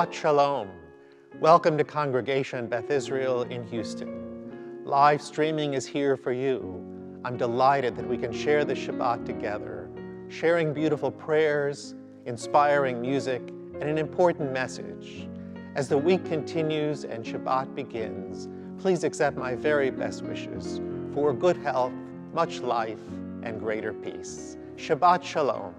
Shabbat Shalom. Welcome to Congregation Beth Israel in Houston. Live streaming is here for you. I'm delighted that we can share the Shabbat together, sharing beautiful prayers, inspiring music, and an important message. As the week continues and Shabbat begins, please accept my very best wishes for good health, much life, and greater peace. Shabbat Shalom.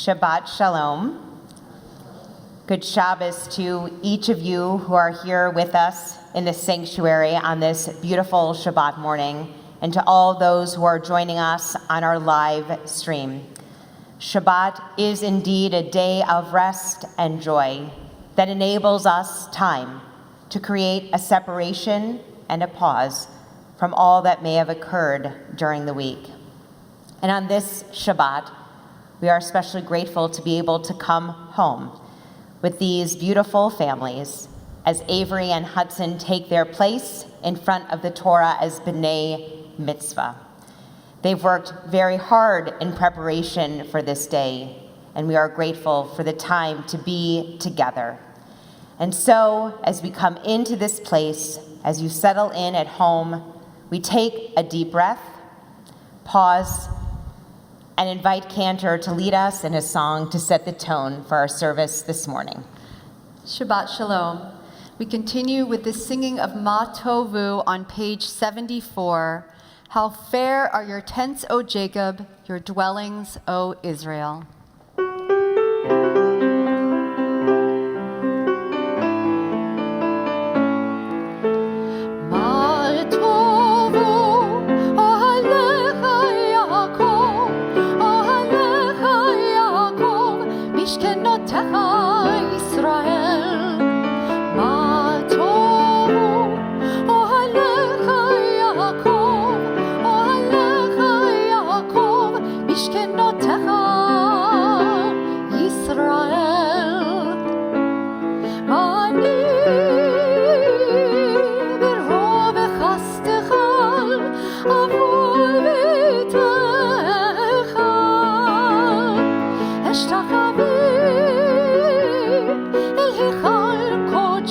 Shabbat Shalom. Good Shabbos to each of you who are here with us in the sanctuary on this beautiful Shabbat morning, and to all those who are joining us on our live stream. Shabbat is indeed a day of rest and joy that enables us time to create a separation and a pause from all that may have occurred during the week. And on this Shabbat, we are especially grateful to be able to come home with these beautiful families as Avery and Hudson take their place in front of the Torah as B'nai Mitzvah. They've worked very hard in preparation for this day, and we are grateful for the time to be together. And so, as we come into this place, as you settle in at home, we take a deep breath, pause, and invite Cantor to lead us in a song to set the tone for our service this morning. Shabbat Shalom. We continue with the singing of Ma Tovu on page 74. How fair are your tents, O Jacob, your dwellings, O Israel.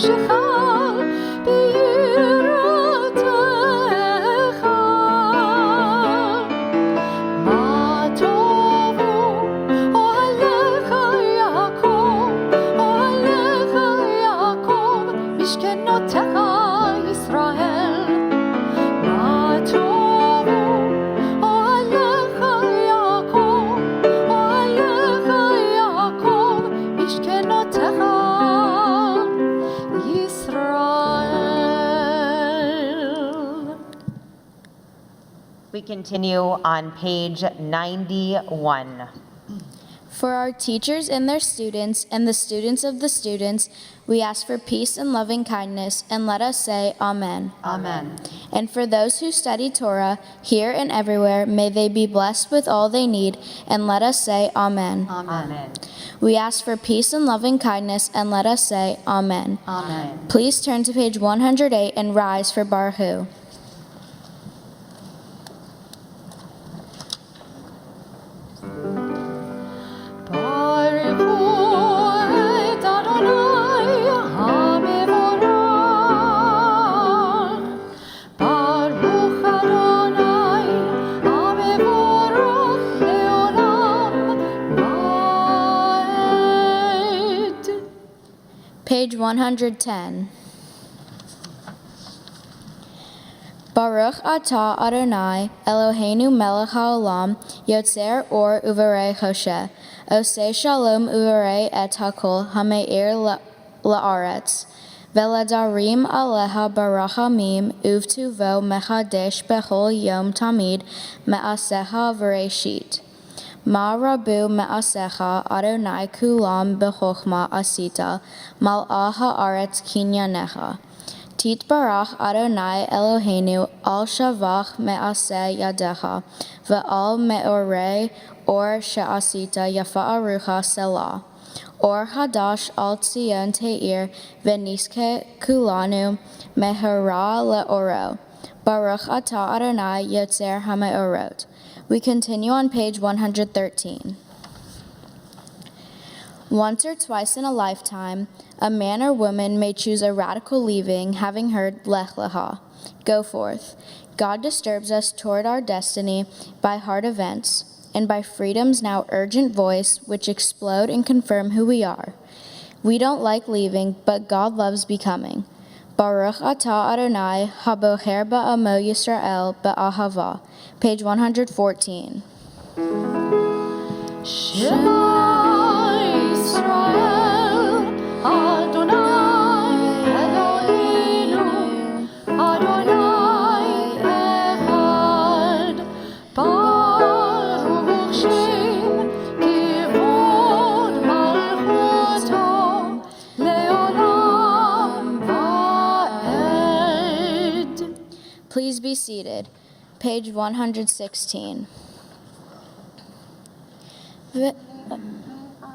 נפשך ביראתך. מה טובו אוהליך יעקב, אוהליך יעקב, משכנותיך ישראל. מה טובו אוהליך יעקב, אוהליך יעקב, משכנותיך ישראל. We continue on page 91. For our teachers and their students, and the students of the students, we ask for peace and loving kindness, and let us say Amen. Amen. And for those who study Torah, here and everywhere, may they be blessed with all they need, and let us say Amen. Amen. We ask for peace and loving kindness, and let us say Amen. Amen. Please turn to page 108 and rise for Baruch Hu. Baruch hu et Adonai hamevorach. Baruch Adonai hamevorach leolam va'ed. Page 110. Baruch atah Adonai, Eloheinu melech haolam, yotzer or uvarei Hoshe, oseh shalom uvarei et hakol, hameir la'aretz, veladarim aleha barachamim, uvtuvo mechadesh bechol yom tamid, me'asecha v'reishit. Ma rabu me'asecha, Adonai kulam b'chochma asita, mal'ah ha'aretz kinyanecha. Titbarach Adonai Eloheinu al shavach me'aseh yadecha, ve'al me'orei or she'asita yafa'arucha selah. Or hadash al tzion te'ir v'niske kulanu mehara le'oro. Baruch atah Adonai yotzer hame'orot. We continue on page 113. Once or twice in a lifetime, a man or woman may choose a radical leaving, having heard Lech Lecha, go forth. God disturbs us toward our destiny by hard events, and by freedom's now urgent voice, which explode and confirm who we are. We don't like leaving, but God loves becoming. Baruch atah Adonai, habocher ba'amo Yisrael ba'ahava. Page 114. Israel, Adonai Eloheinu, Adonai Echad. Baruch Shem kivod malchuto leolam va'ed. Please be seated. Page 116.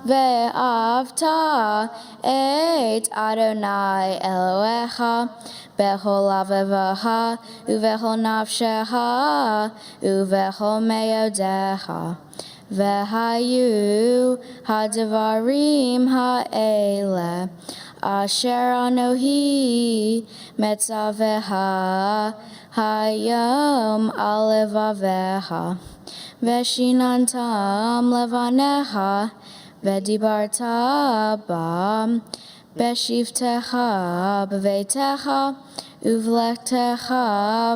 Ve'avta et Adonai Elohecha bechol levavecha uvechol nafshecha uvechol meyodecha. Ve'hayu hadavarim ha'ele asher anohi metzavecha hayom al levavecha. Veshinantam levanecha, vedibarta bam, beshivtecha bevetecha, uvlechtecha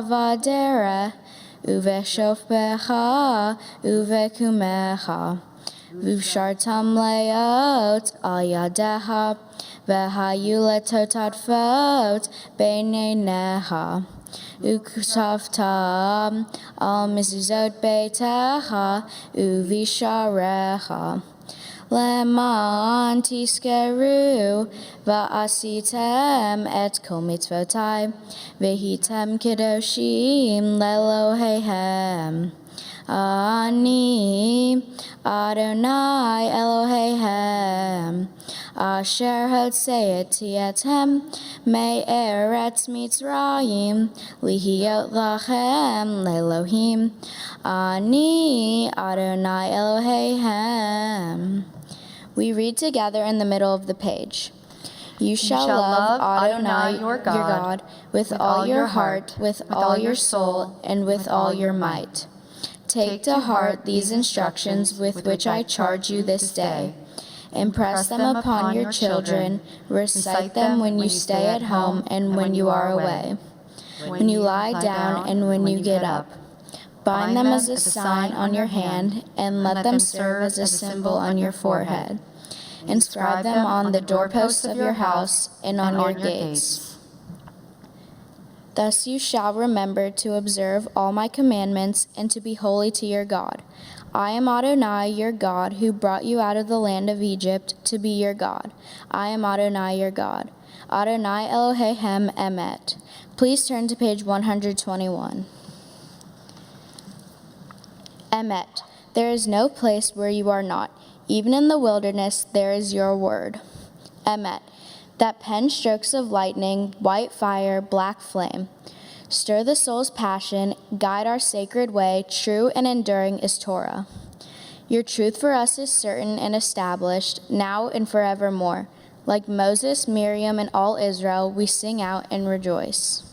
vadere, uveshofbecha, uvekumecha, vushartam leot al yadecha, vehayu letotadfot beineneha. Uktavtam al mizuzot beitecha uvisharecha. Leman tiskeru va'asitem et kol mitzvotai vehitem kedoshim lelohehem. Ani Adonai Elohehem asher hotzeeti etem me'eretz Mitzrayim lihiot lachem le'Elohim. Ani Adonai Elohehem. We read together in the middle of the page. You shall love Adonai your God with all your heart, with all your soul, and with all your might. Take to heart these instructions with which I charge you this day. Impress them upon your children. Recite them when you stay at home and when you are away, when you lie down and when you get up. Bind them as a sign on your hand, and let them serve as a symbol on your forehead. Inscribe them on the doorposts of your house and on your gates. Thus you shall remember to observe all my commandments and to be holy to your God. I am Adonai your God, who brought you out of the land of Egypt to be your God. I am Adonai your God. Adonai Elohim Emet. Please turn to page 121. Emet. There is no place where you are not. Even in the wilderness, there is your word. Emet. That pen strokes of lightning, white fire, black flame. Stir the soul's passion, guide our sacred way, true and enduring is Torah. Your truth for us is certain and established, now and forevermore. Like Moses, Miriam, and all Israel, we sing out and rejoice.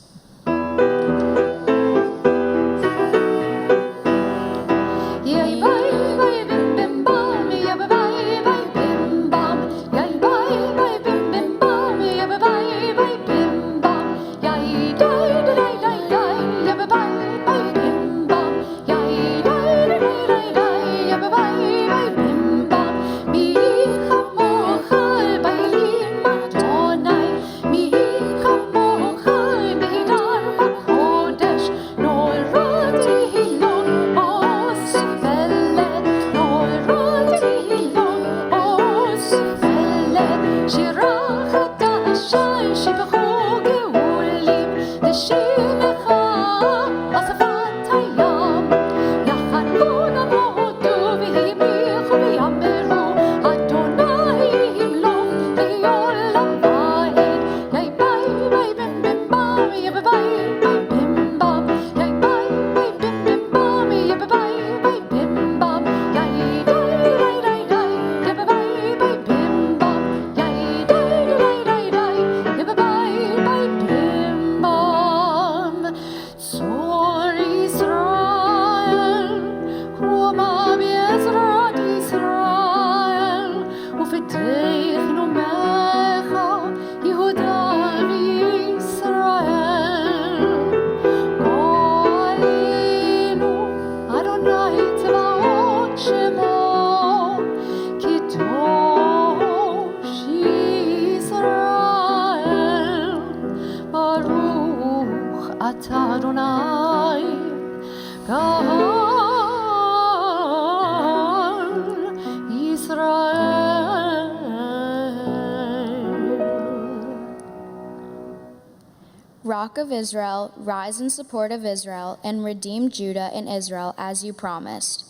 Rock of Israel, rise in support of Israel, and redeem Judah and Israel as you promised.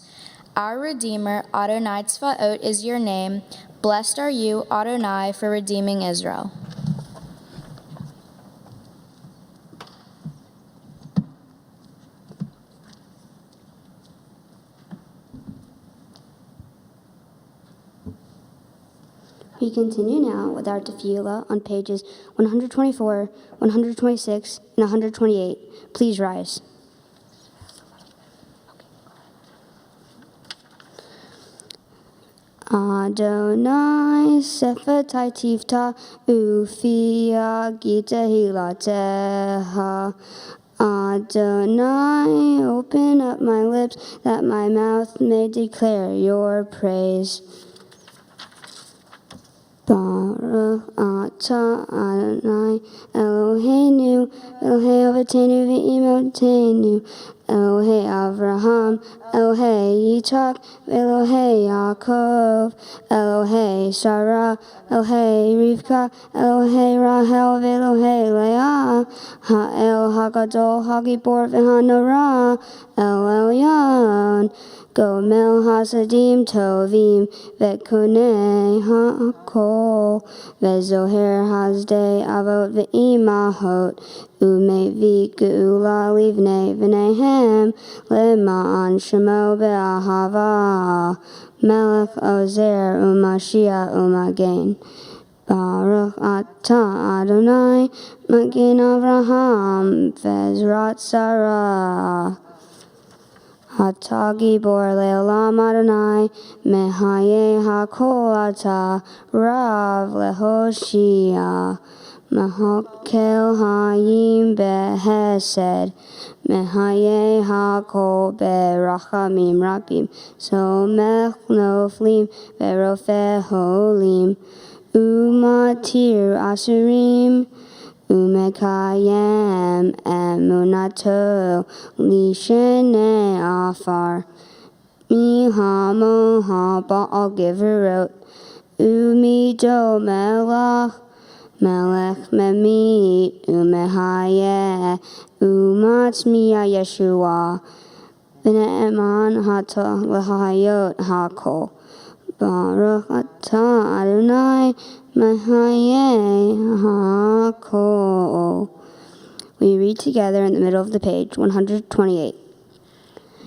Our Redeemer, Adonai Tzvaot, is your name. Blessed are you, Adonai, for redeeming Israel. We continue now with our tefillah on pages 124, 126, and 128. Please rise. Adonai Sephatai Tifta Ufia Gita Hilateha. Adonai, open up my lips that my mouth may declare your praise. Baruch atah Adonai Eloheinu, Elohei Avotenu v'Imotenu, Elohei Avraham, Elohei Yitzhak, Elohei Yaakov, Elohei Sarah, Elohei Rivka, Elohei Rahel, Elohei Leah, Ha'el Hagadol Hagibor v'Hanora, El Elyon, Gomel Hasadim Tovim, Vekonei Ha'kol, Vezoher Hasdei Avot Ve'imahot, Umevi Geula Livnei V'nehem, Lema'an Shemo Be'ahava, Melech Ozer U'Mashiach U'Magen. Baruch atah Adonai, Magen Avraham, Vezrat Sarah. Atah Gibor Le'olam Adonai, Mehaye HaKol Atah, Rav Lehoshia. Mehakel Hayim Behesed, Mehaye HaKol Berachamim Rabim, Somech Noflim Berofe Holim, Umatir Asurim, Umekayem Emunato Lishene Afar, Mihamoha Baal Giverot, Umido Melach, Melech Memit, Umehayeh, Umatzmiya Yeshua, V'ne'eman Hata L'hayot HaKol, Baruch atah Adonai, Mehayeh HaKol. We read together in the middle of the page, 128.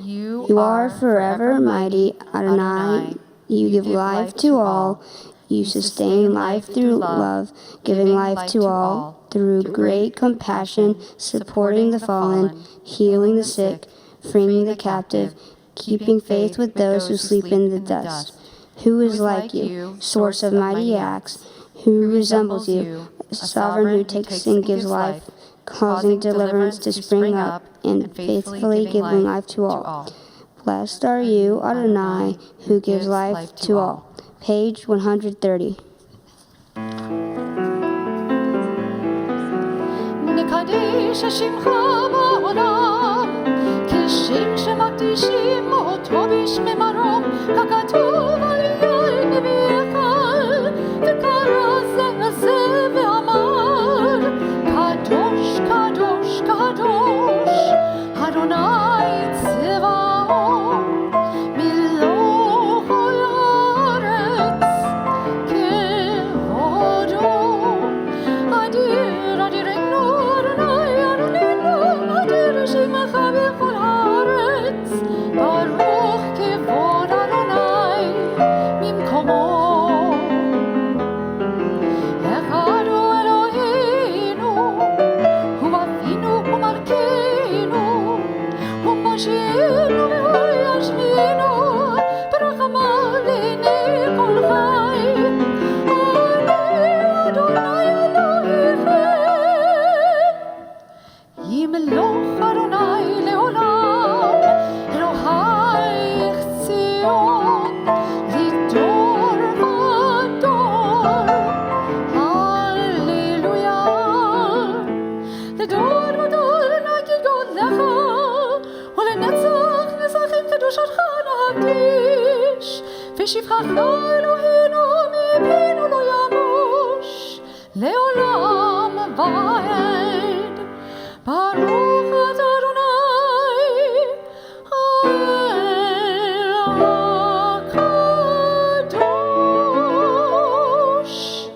You are forever mighty, Adonai. You give life to all. You sustain life through love, giving life to all, through great compassion, supporting the fallen, healing the sick, freeing the captive, keeping faith with those who sleep in the dust. Who is like you, source of mighty acts? Who resembles you, a sovereign who takes and gives life, causing deliverance to spring up, and faithfully giving life to all? Blessed are you, Adonai, who gives life to all. Page 130. נקדש שמך בעולם, כשם שמקדישים אותו בשמי מרום, ככתוב על יד נביאך, וקרא זה ואמר, קדוש, קדוש, קדוש, אדוני צבאות, מלוא כל הארץ, כבודו, אדיר, אדירנו, אדוני, אדוננו, אדיר שמך בכל הארץ, ברוך כבוד אדוני ממקומו. אחד הוא אלוהינו, הוא אבינו ומלכנו, הוא מושיענו והוא ישמיענו, ברחמיו לעיני כל חי. אני אדוני אלוהיכם, ימלוך אדוני לעולם, אלוהיך ציון, לדור ודור. הללויה. לדור ודור נגיד גודלך, ולנצח נצחים קדושתך נקדיש, ושבחך אלוהינו מפינו לא ימוש, לעולם ועד. ברוך אתה אדוני, האל הקדוש.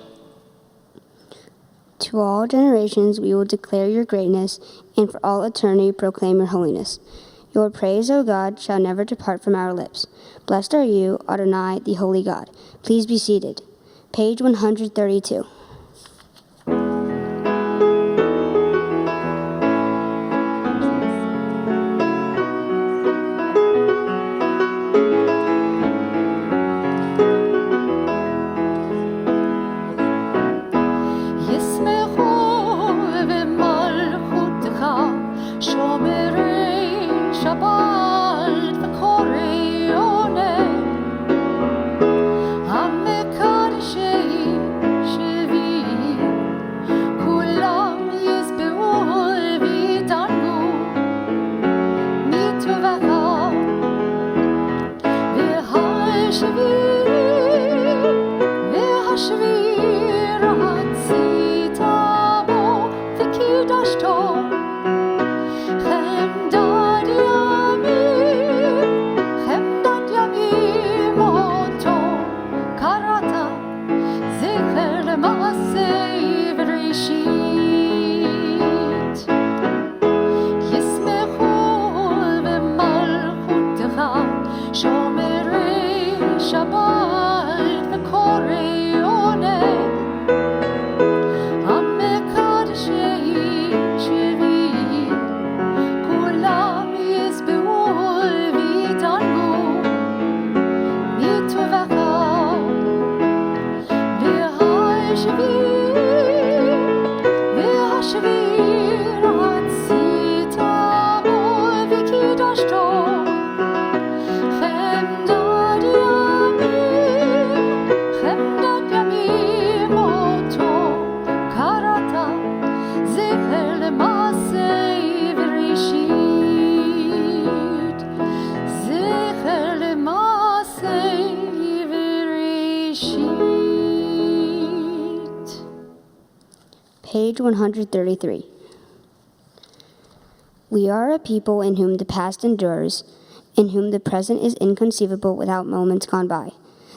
To all generations we will declare your greatness, and for all eternity proclaim your holiness. Your praise, O God, shall never depart from our lips. Blessed are you, Adonai, the holy God. Please be seated. Page 132. ישמחו במלכותך שומרי שבת וקוראי עונה, המקדשי שביעי, כולם ישבעו ויתענגו מטובך. והשביעי רצית בו וקידשתו, חמדת ימים אותו קראת, זכר למעשי בראשית. ישמחו במלכותך שומרי שבת וקוראי עונה, Page 133. We are a people in whom the past endures, in whom the present is inconceivable without moments gone by.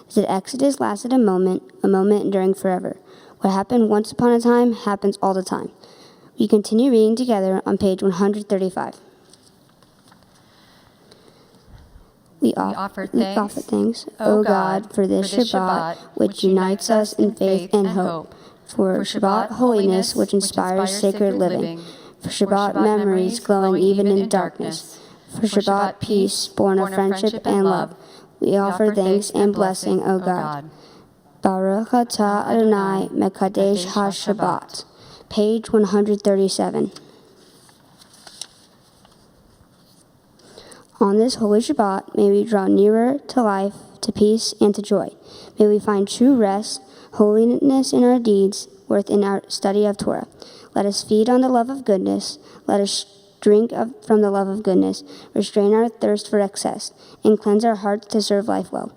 As the Exodus lasted a moment enduring forever. What happened once upon a time happens all the time. We continue reading together on page 135. We offer thanks, O God, for this Shabbat, which unites us in faith and hope, for Shabbat holiness, which inspires sacred living, for Shabbat memories glowing even in darkness, for Shabbat peace born of friendship and love. We offer thanks and blessing, O God. Baruch atah Adonai Mekadesh HaShabbat. Page 137. On this holy Shabbat, may we draw nearer to life, to peace, and to joy. May we find true rest, holiness in our deeds, worth in our study of Torah. Let us feed on the love of goodness. Let us drink from the love of goodness, restrain our thirst for excess, and cleanse our hearts to serve life well.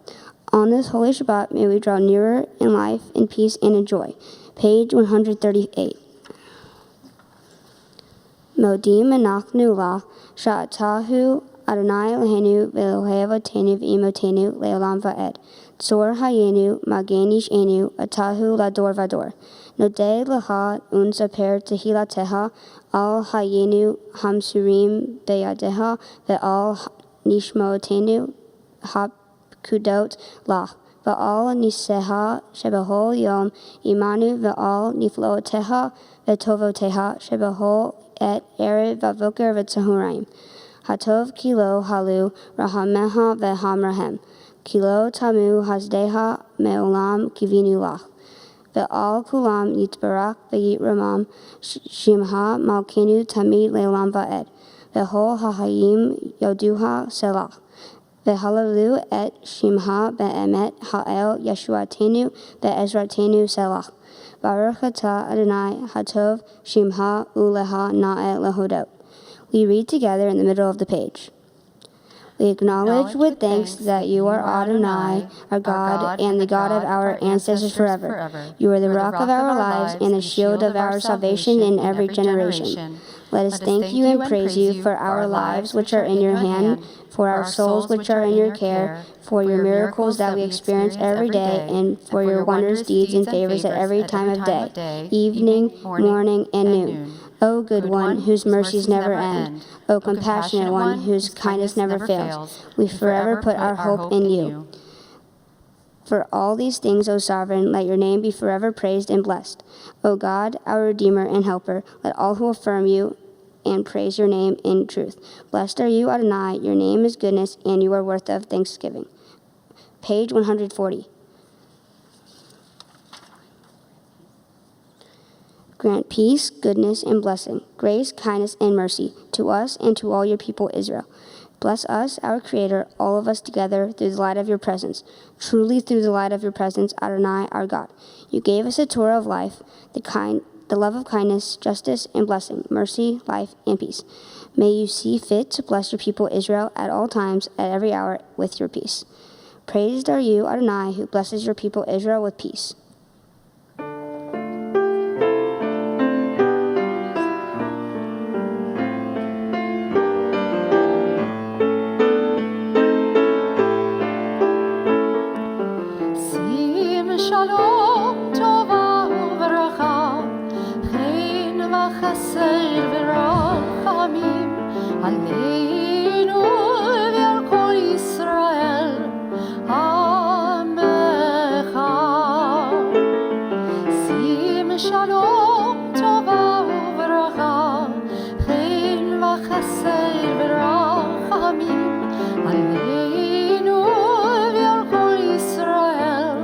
On this holy Shabbat, may we draw nearer in life, in peace, and in joy. Page 138. Modim anachnu la, sha'atahu Adonai Eloheinu ve'Elohei avotenu v'imotenu le'olam va'ed. Tzor hayenu magenish enu atahu lador vador. Nodei leha unsaper tehilateha al hayenu hamsurim beyadeha ve'al nishmotenu hapkudot la. Ve'al niseha shebehol yom imanu ve'al nifloteha ve'tovoteha shebehol et erev vavoker ve'tzahurim. Hatov kilo halu rahameha vehamrahem. Kilo tamu hasdeha me'olam kivinu lach. Ve'al kulam yitbarak ve'yitramam shimha malkenu tamid le'olam va'ed. Ve'hol ha'hayim yoduha selah. Ve'halalu et shimha be'emet ha'el yeshuatenu ve'ezratenu selah. Baruch atah Adonai hatov shimha uleha na'e lehodot. We read together in the middle of the page. We acknowledge with thanks that you are Adonai, our God, and the God of our ancestors forever. You are the rock of our lives and the shield of our salvation in every generation. Let us thank you and praise you for our lives which are in your hand, for our souls which are in your care, for your miracles that we experience every day, and for your wondrous deeds and favors at every time of day, evening, morning, and noon. O good one, whose mercies never end. O compassionate one, whose kindness never fails. We forever put our hope in you. For all these things, O sovereign, let your name be forever praised and blessed. O God, our Redeemer and Helper, let all who affirm you and praise your name in truth. Blessed are you, Adonai, your name is goodness, and you are worth of thanksgiving. Page 140. Grant peace, goodness, and blessing, grace, kindness, and mercy to us and to all your people Israel. Bless us, our Creator, all of us together through the light of your presence. Truly through the light of your presence, Adonai, our God. You gave us a Torah of life, the love of kindness, justice, and blessing, mercy, life, and peace. May you see fit to bless your people Israel at all times, at every hour, with your peace. Praised are you, Adonai, who blesses your people Israel with peace. Shalom, tova uvracha, chen v'chesed v'rachamim, aleinu v'al kol Yisrael, amecha. Sim shalom, tova uvracha, chen v'chesed v'rachamim, aleinu v'al kol Yisrael,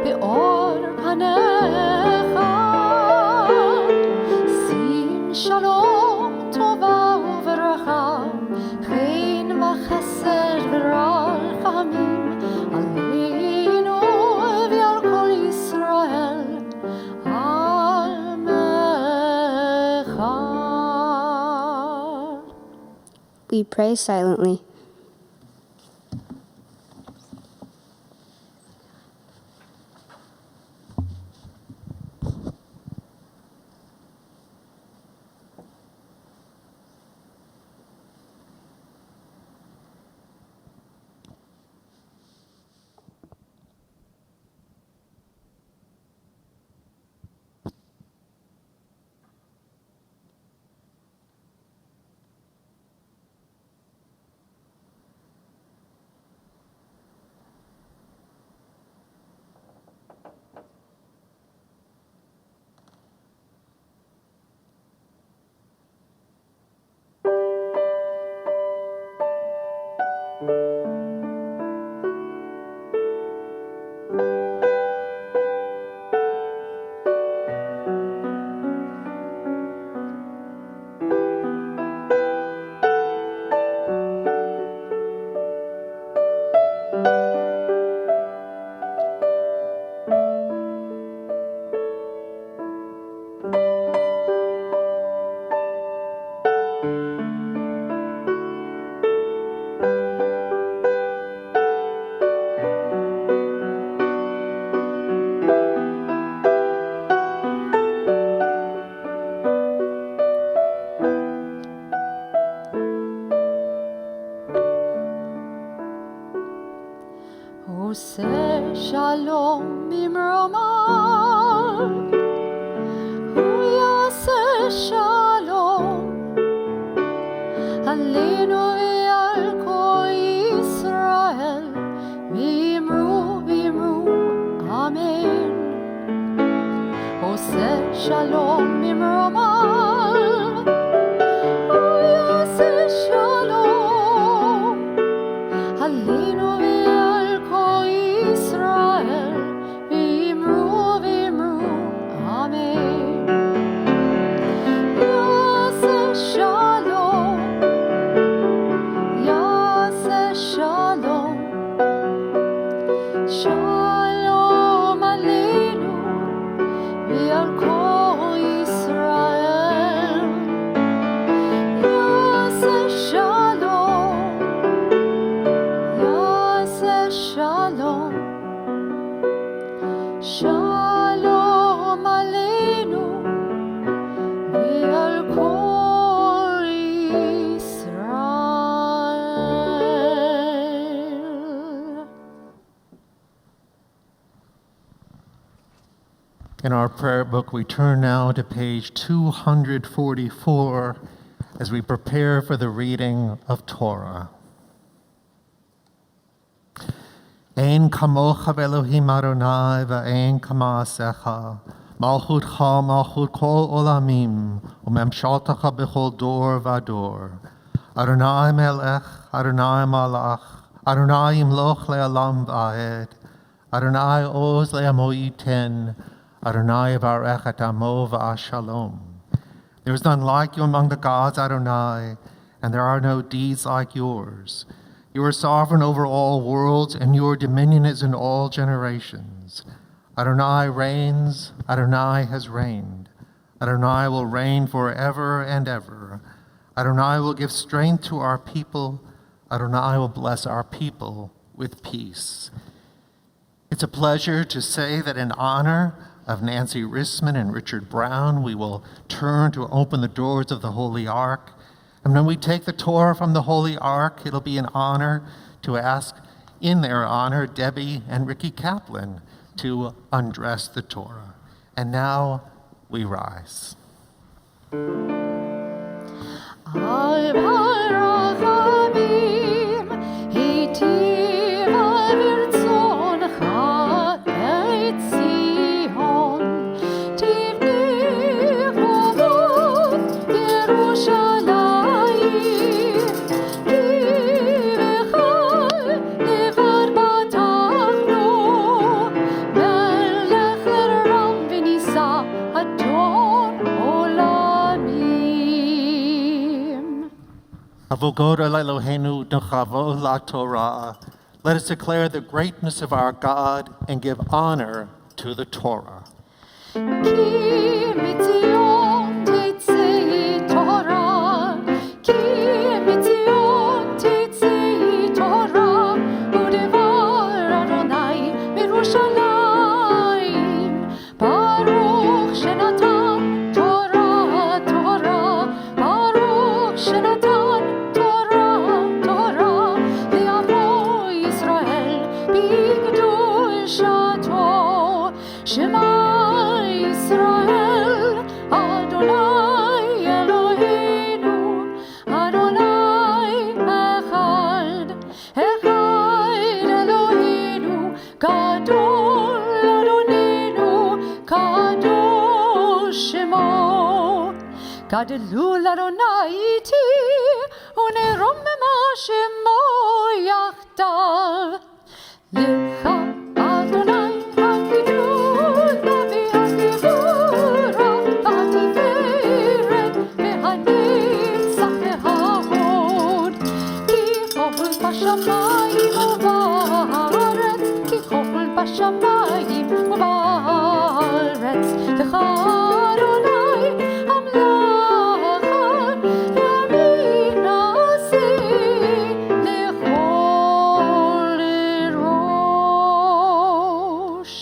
Be'or panecha we pray silently. עושה שלום במרומיו, הוא יעשה שלום עלינו ועל כל ישראל, ואמרו אמן. עושה שלום במרומיו, הוא יעשה שלום עלינו In our prayer book, we turn now to page 244 as we prepare for the reading of Torah. Ein kamocha Elohim Adonai v'ein kama'asecha malchutcha malchut kol olamim u'memshaltecha b'chol dor v'ador. Adonai melech, Adonai malach, Adonai imloch le'alam v'aed, Adonai oz le'amo yiten, Adonai varech et amo v'ashalom. There is none like you among the gods, Adonai, and there are no deeds like yours. You are sovereign over all worlds, and your dominion is in all generations. Adonai reigns, Adonai has reigned. Adonai will reign forever and ever. Adonai will give strength to our people. Adonai will bless our people with peace. It's a pleasure to say that in honor of Nancy Rissman and Richard Brown, we will turn to open the doors of the Holy Ark. And when we take the Torah from the Holy Ark, it'll be an honor to ask, in their honor, Debbie and Ricky Kaplan to undress the Torah. And now we rise. Avogoda Elohenu Nuchavo La Torah. Let us declare the greatness of our God and give honor to the Torah. Ki mitzion גדלו לאדוני איתי, ונרוממה שמו יחדיו. לך אדוני הגידול והגבורה, התפארת והנצח וההוד. כי חול בשמיים ובארץ, כי חול בשמיים ובארץ, לך אדוני המלאכה, ימין נשיא לכל ראש.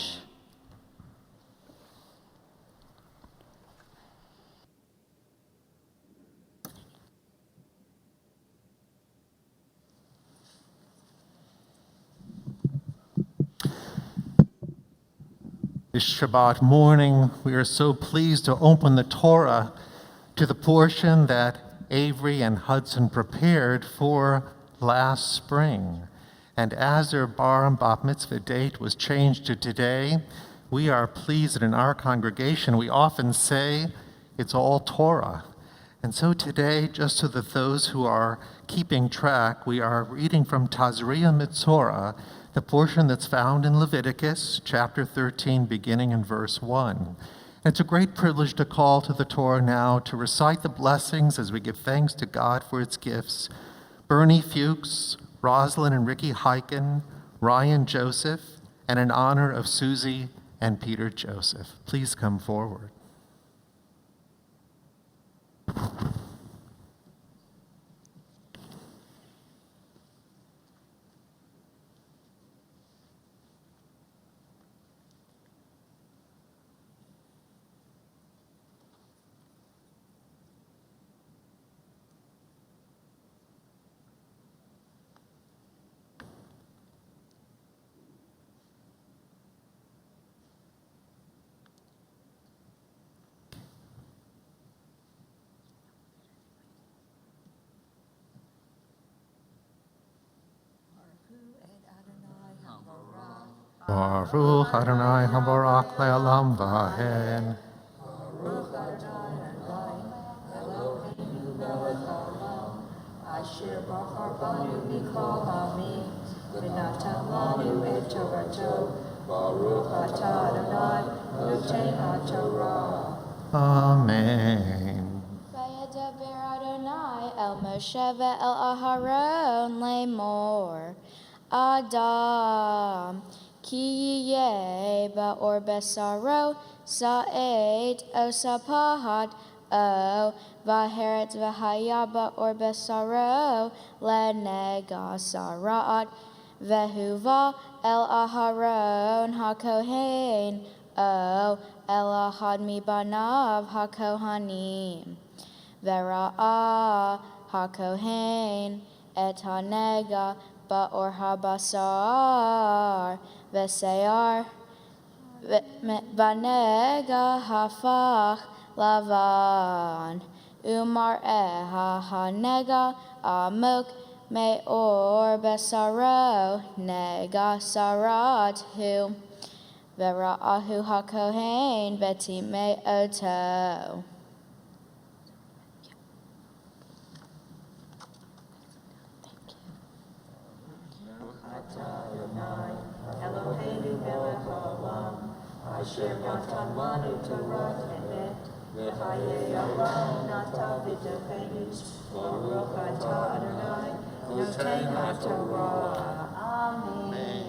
This Shabbat morning, we are so pleased to open the Torah to the portion that Avery and Hudson prepared for last spring. And as their bar and bat mitzvah date was changed to today, we are pleased that in our congregation we often say it's all Torah. And so today, just so that those who are keeping track, we are reading from Tazria Mitzorah, the portion that's found in Leviticus chapter 13, beginning in verse 1. It's a great privilege to call to the Torah now to recite the blessings as we give thanks to God for its gifts. Bernie Fuchs, Rosalind and Ricky Heiken, Ryan Joseph, and in honor of Susie and Peter Joseph. Please come forward. Baruch Adonai Habarak Le'olam Vahen. Baruch Adonai Eloheinu melech haolam, asher bachar banu mikol ha'amim, v'natan lanu et Torato. Baruch atah Adonai noten haTorah. Amen. Vayedaber Adonai el Moshe ve'el Aharon lemor. Adam, ki yeh ba'or besaro, sa'ed o sapahad o, v'heret v'haya ba'or besaro, lenega sara'at, vehuva el Aharon hakohen, o, el ahad mibanav hakohanim. Vera'ah hakohen et hanega ba'or habasar v'seyar v'nega hafach lavan umar'eh hanega amok me'or besaro nega sarat hu vera'ahu hakohen v'timei oto. Eloheinu melech haolam, asher natan lanu Torah emet, v'chayei olam nata v'tochenu. Baruch atah Adonai noten haTorah. Amen.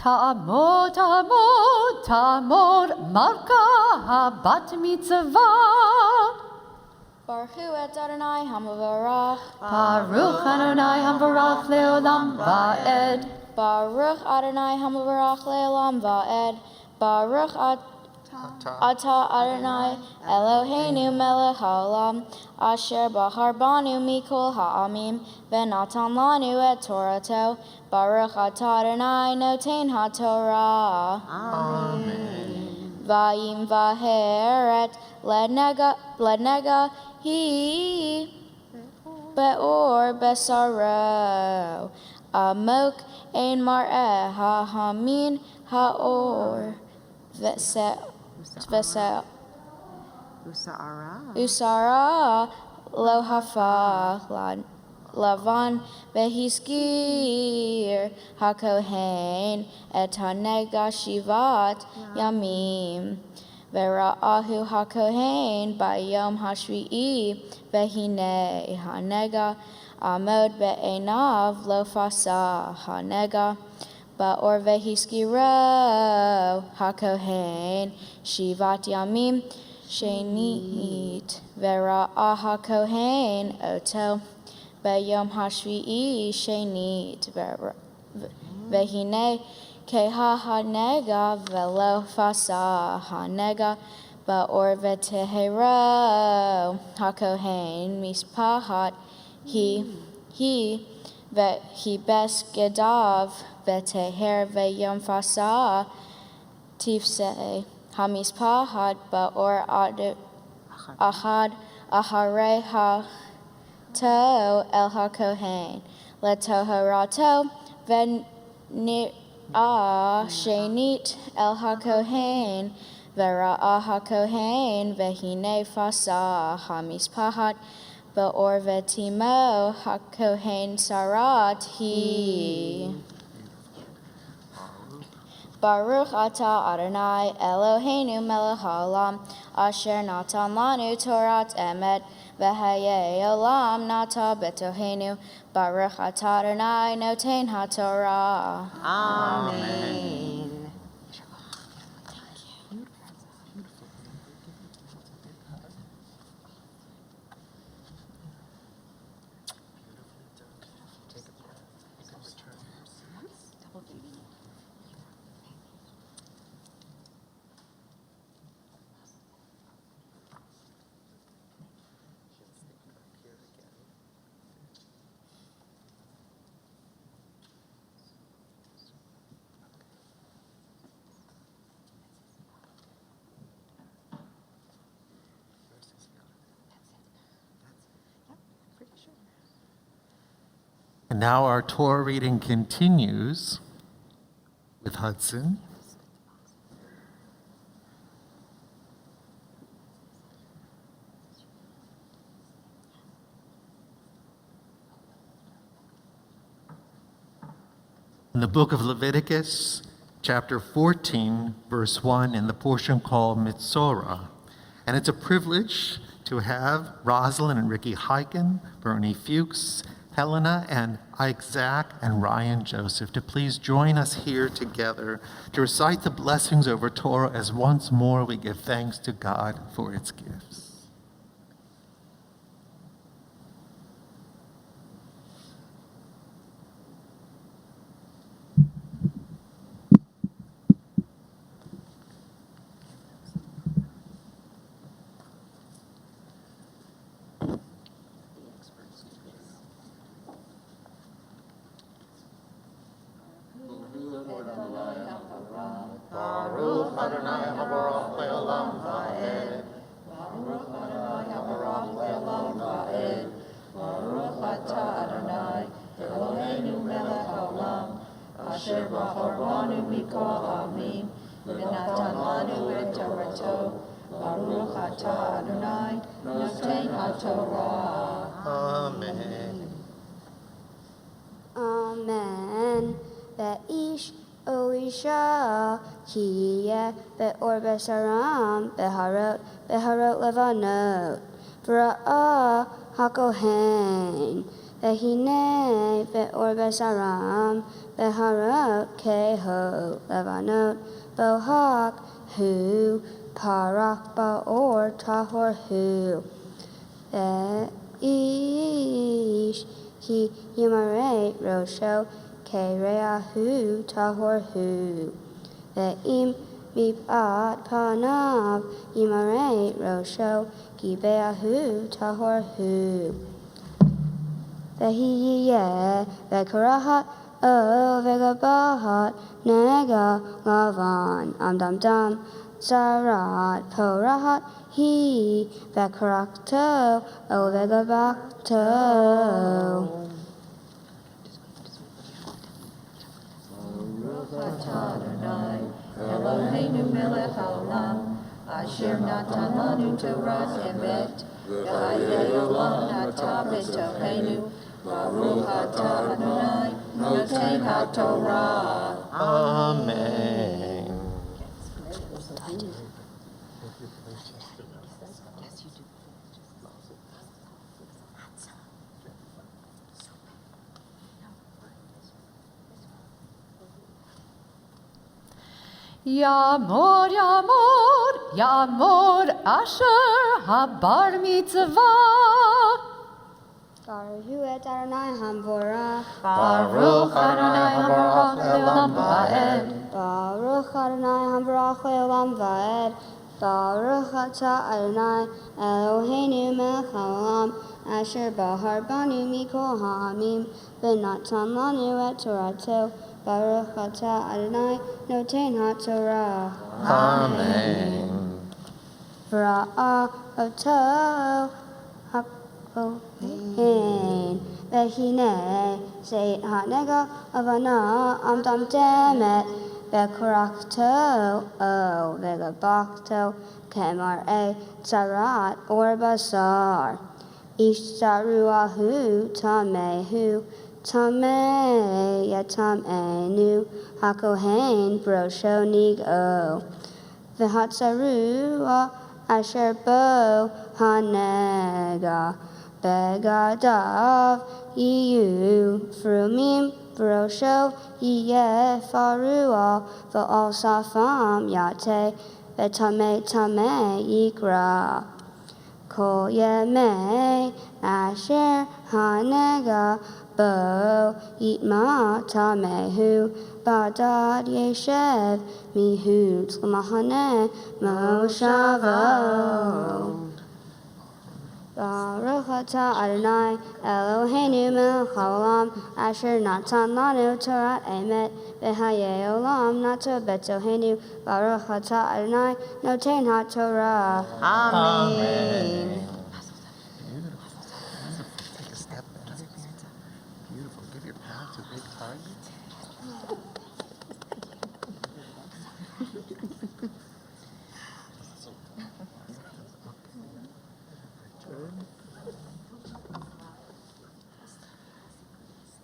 Ta'amod, ta'amod, ta'amod, Malka habat mitzvah. Baruch et Adonai hamavarach. Baruch Adonai hamvarach leolam va'ed. Baruch Adonai hamavarach leolam va'ed. Baruch atah Adonai Eloheinu melech haolam, asher bahar banu mikol ha'amim, v'natan lanu et Torato. Baruch atah Adonai noten haTorah. Amen. Vayim vaheret lednega he beor besaro amok ein mar'eh hamin haor vesel usara lo hafa lavan behiskir hakohen et hanega shivat yamim vera'ahu hakohen bayom hashvi'i vehine hanega amod be'enav lo fasa hanega ba'or vehiskiro hakohen shivat yamim shenit vera'ah hakohen oto Bayom hashvi'i shenit vehine keha hanega velo fasa hanega ba'or vetehero hakohen mispahat he bes gedav veteher veyom fasa tifse hamispahat ba'or ahad ahare ha to el hakohen letoharato venira shenit el hakohen vera'ah hakohen vehine fasa hamispahat ba'or vetimo hakohen sarat he Baruch atah Adonai Eloheinu melech haolam asher natan lanu Torat emet v'hayei olam nata betohenu Baruch atah Adonai noten haTorah. Amen. And now our Torah reading continues with Hudson. In the book of Leviticus, chapter 14, verse 1, in the portion called Mitzvah. And it's a privilege to have Rosalind and Ricky Heiken, Bernie Fuchs, Helena and Isaac and Ryan Joseph to please join us here together to recite the blessings over Torah as once more we give thanks to God for its gifts. Baruch Adonai Habarach Le'olam Va'ed. Baruch Adonai Habarach Le'olam Va'ed. Baruch Atah Adonai Eloheinu melech haolam asher b'haranu mikol ha'amim v'natan lanu et Torato. Baruch Atah Adonai noten haTorah. Amen. Amen. Be'ish O Isha, Kiyeh, Be'or Besaram, Beharot Levanot, Vra'ah HaKohen, Behine, Be'or Besaram, Beharot Keho Levanot, Bohak Hu, Parach Ba'or Tahor Hu, Be'ish, Ki Yimarei Rosho, Kereahu tahorhu, ve'im mipat panav yimarei rosho gibeahu tahorhu, ve'hiyeh ve'karahat o ve'gabahat nega lavan amdam dam Tzarat Porahat He Vekarakto Ovegabakto. Baruch atah Adonai Eloheinu melech haolam asher natan lanu Torah emet v'chayei olam nata b'tohenu. Baruch atah Adonai noten haTorah. Amen. Yamor, Yamor, Yamor, Asher Habar Mitzvah. Baruch et Adonai Hamvorach. Baruch Adonai Habarach Leolam Va'ed. Baruch Adonai Hamvorach Leolam Va'ed. Baruch atah Adonai Eloheinu melech haolam asher bahar banu mikol ha'amim v'natan lanu et Torato. Baruch atah Adonai noten haTorah. Amen. V'ra'a oto hakohen v'hinei seit ha'nega avana amdam demet v'korakto o v'gabakto kemar'e tzarat or basar. Ish tzaruahu tamehu Tameh yatamenu hakohen brosho nigo v'hatzarua asher bo hanega begadav yiyu frumim brosho yiyeh farua v'al safam yate v'tameh tameh yikra kol yemei asher hanega Bo yitma tamehu badad yeshev mihu tzlamahane moshavo. Baruch atah Adonai Eloheinu melech haolam asher natan lanu Torah emet v'chayei olam nato b'tohenu. Baruch atah Adonai noten haTorah. Amen.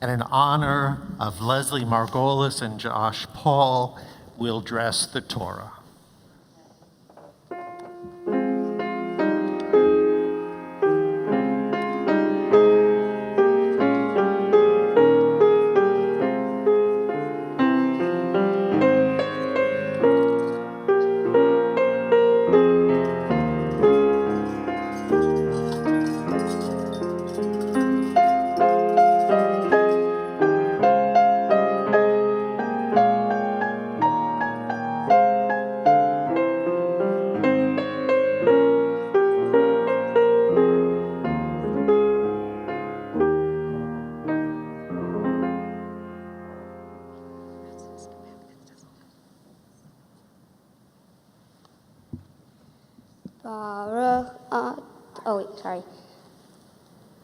And in honor of Leslie Margolis and Josh Paul, we'll dress the Torah.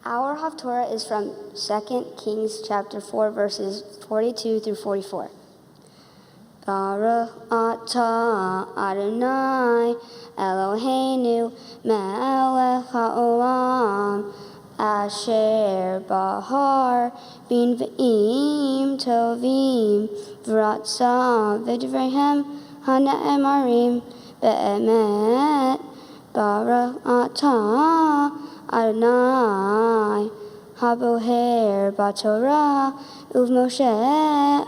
Our Haftorah is from 2 Kings chapter 4, verses 42 through 44. Baruch atah Adonai Eloheinu melech haolam asher bahar bin v'im tovim v'ratzah v'dvreihem ha'ne'emarim be'emet. Baruch atah Adonai haboher b'Torah uv'Moshe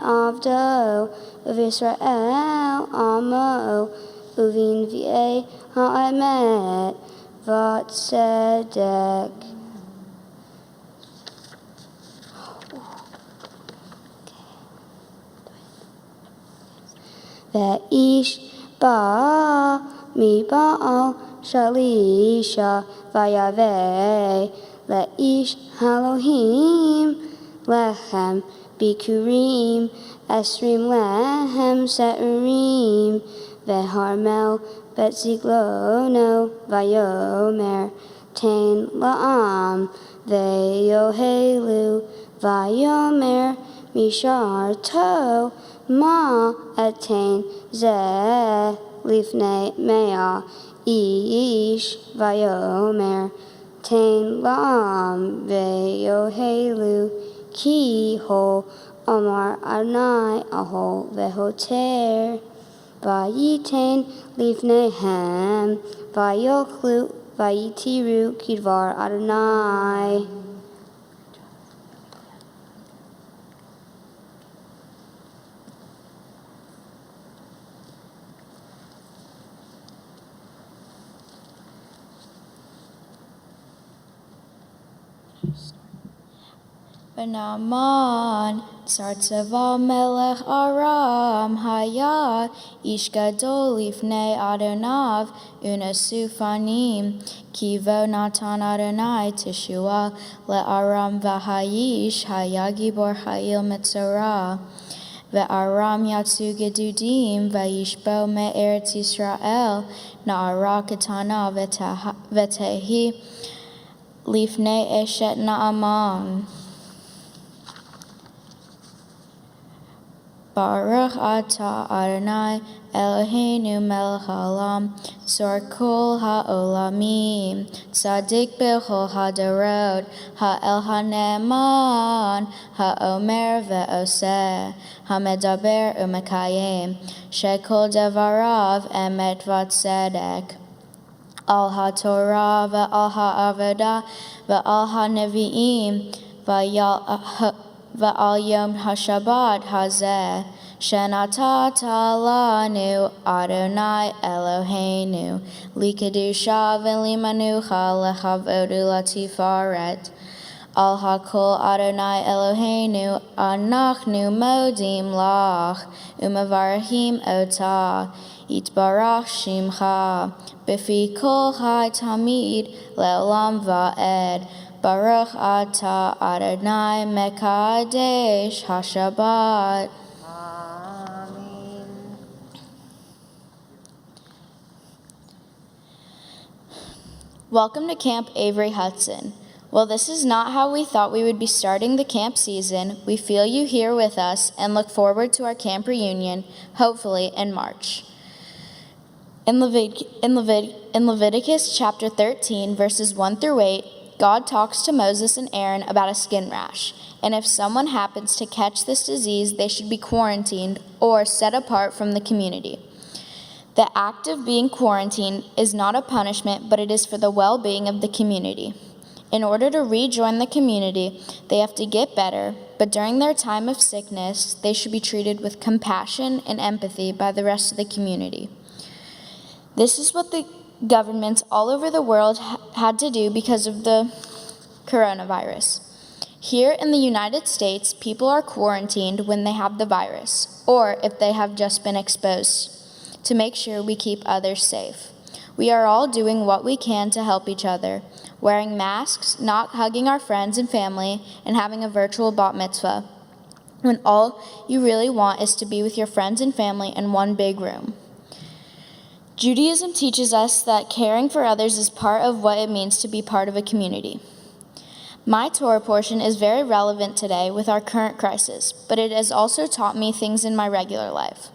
avdo uv'Yisrael amo uv'nvi'ei ha'emet v'tzedek. Ve'ish ba mi ba'al shalisha vayaveh le'ish Elohim lechem bikurim esrim lehem se'urim Veharmel, Betziglono, Vayomer, Tain La'am, Veyohelu, Vayomer, Mishar To, Ma Etain Ze, Lifnei Mea, Ish, Vayomer, Tain La'am, Veyohelu, Ki Ho, Omar Adonai, Aho, Vehoter, Vayitain Lifnehem, Vayochlu, Vayitiru, Kidvar Adonai. Benaman, Tsartzava Melech Aram, Haya, Ish Gadol Lifnei Adonav, Unasufanim, Kivo Natan Adonai, Teshua, Le'aram Vahayish, Haya Gibor Ha'il Metzorah, Ve'aram Yatsu Gedudim, Vayishbo Me'eretz Yisrael, Na'ara Ketana Vetehi, Lifnei Eshet Naaman. Baruch atah Adonai Eloheinu melech haolam, tzor kol ha'olamim, tzadik b'chol hadorot, ha'el ha'ne'eman, ha'omer ve'oseh, ha'medaber u'mekayem, shekol devarav emet v'tzedek. Al ha'torah ve'al ha'avodah ve'al ha'nevi'im ve'al yom ha'shabbat hazeh, shenatata lanu Adonai Eloheinu, likadusha v'limanucha lechavodu latifaret. Al hakol Adonai Eloheinu, anachnu modim lach, umavarahim ota, yitbarach shimcha, b'fi kol chai tamid le'olam va'ed. Baruch atah Adonai mekadesh hashabbat. Amen. Welcome to Camp Avery Hudson. Well, this is not how we thought we would be starting the camp season. We feel you here with us and look forward to our camp reunion, hopefully in March. In Leviticus chapter 13, verses 1 through 8, God talks to Moses and Aaron about a skin rash, and if someone happens to catch this disease, they should be quarantined or set apart from the community. The act of being quarantined is not a punishment, but it is for the well-being of the community. In order to rejoin the community, they have to get better, but during their time of sickness, they should be treated with compassion and empathy by the rest of the community. This is what the governments all over the world had to do because of the coronavirus. Here in the United States, people are quarantined when they have the virus, or if they have just been exposed, to make sure we keep others safe. We are all doing what we can to help each other, wearing masks, not hugging our friends and family, and having a virtual bat mitzvah, when all you really want is to be with your friends and family in one big room. Judaism teaches us that caring for others is part of what it means to be part of a community. My Torah portion is very relevant today with our current crisis, but it has also taught me things in my regular life.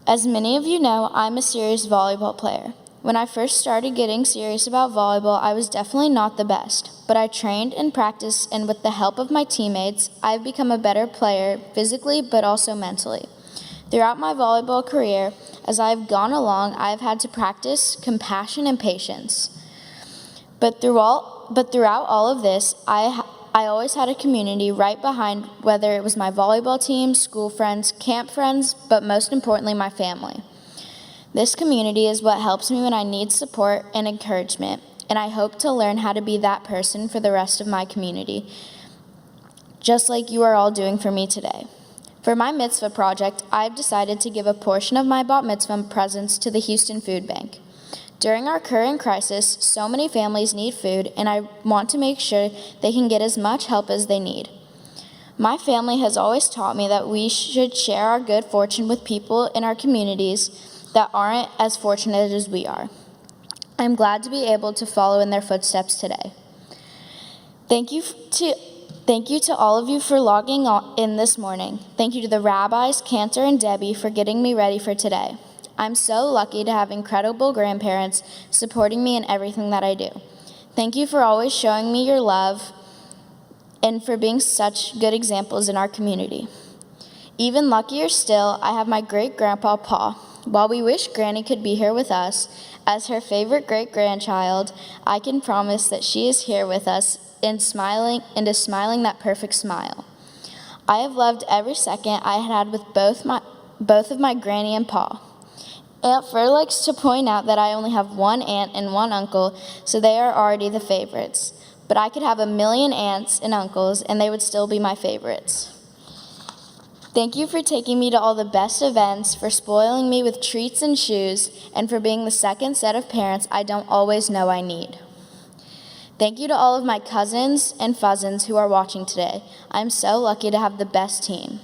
As many of you know, I'm a serious volleyball player. When I first started getting serious about volleyball, I was definitely not the best, but I trained and practiced, and with the help of my teammates, I've become a better player physically but also mentally. Throughout my volleyball career, as I've gone along, I've had to practice compassion and patience. But throughout all of this, I always had a community right behind, whether it was my volleyball team, school friends, camp friends, but most importantly, my family. This community is what helps me when I need support and encouragement, and I hope to learn how to be that person for the rest of my community, just like you are all doing for me today. For my mitzvah project, I've decided to give a portion of my bat mitzvah presents to the Houston Food Bank. During our current crisis, so many families need food, and I want to make sure they can get as much help as they need. My family has always taught me that we should share our good fortune with people in our communities, that aren't as fortunate as we are. I'm glad to be able to follow in their footsteps today. Thank you to all of you for logging in this morning. Thank you to the rabbis, Cantor, and Debbie for getting me ready for today. I'm so lucky to have incredible grandparents supporting me in everything that I do. Thank you for always showing me your love and for being such good examples in our community. Even luckier still, I have my great-grandpa, Pa. While we wish Granny could be here with us, as her favorite great-grandchild, I can promise that she is here with us and is smiling that perfect smile. I have loved every second I had with both of my Granny and Pa. Aunt Fur likes to point out that I only have one aunt and one uncle, so they are already the favorites. But I could have a million aunts and uncles, and they would still be my favorites. Thank you for taking me to all the best events, for spoiling me with treats and shoes, and for being the second set of parents I don't always know I need. Thank you to all of my cousins and fuzzins who are watching today. I'm so lucky to have the best team.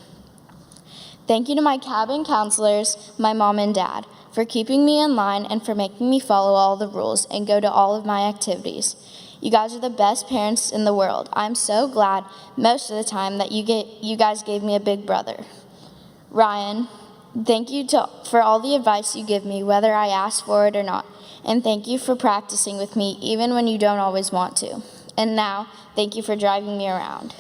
Thank you to my cabin counselors, my mom and dad, for keeping me in line and for making me follow all the rules and go to all of my activities. You guys are the best parents in the world. I'm so glad most of the time that you guys gave me a big brother. Ryan, thank you for all the advice you give me, whether I ask for it or not. And thank you for practicing with me, even when you don't always want to. And now, thank you for driving me around.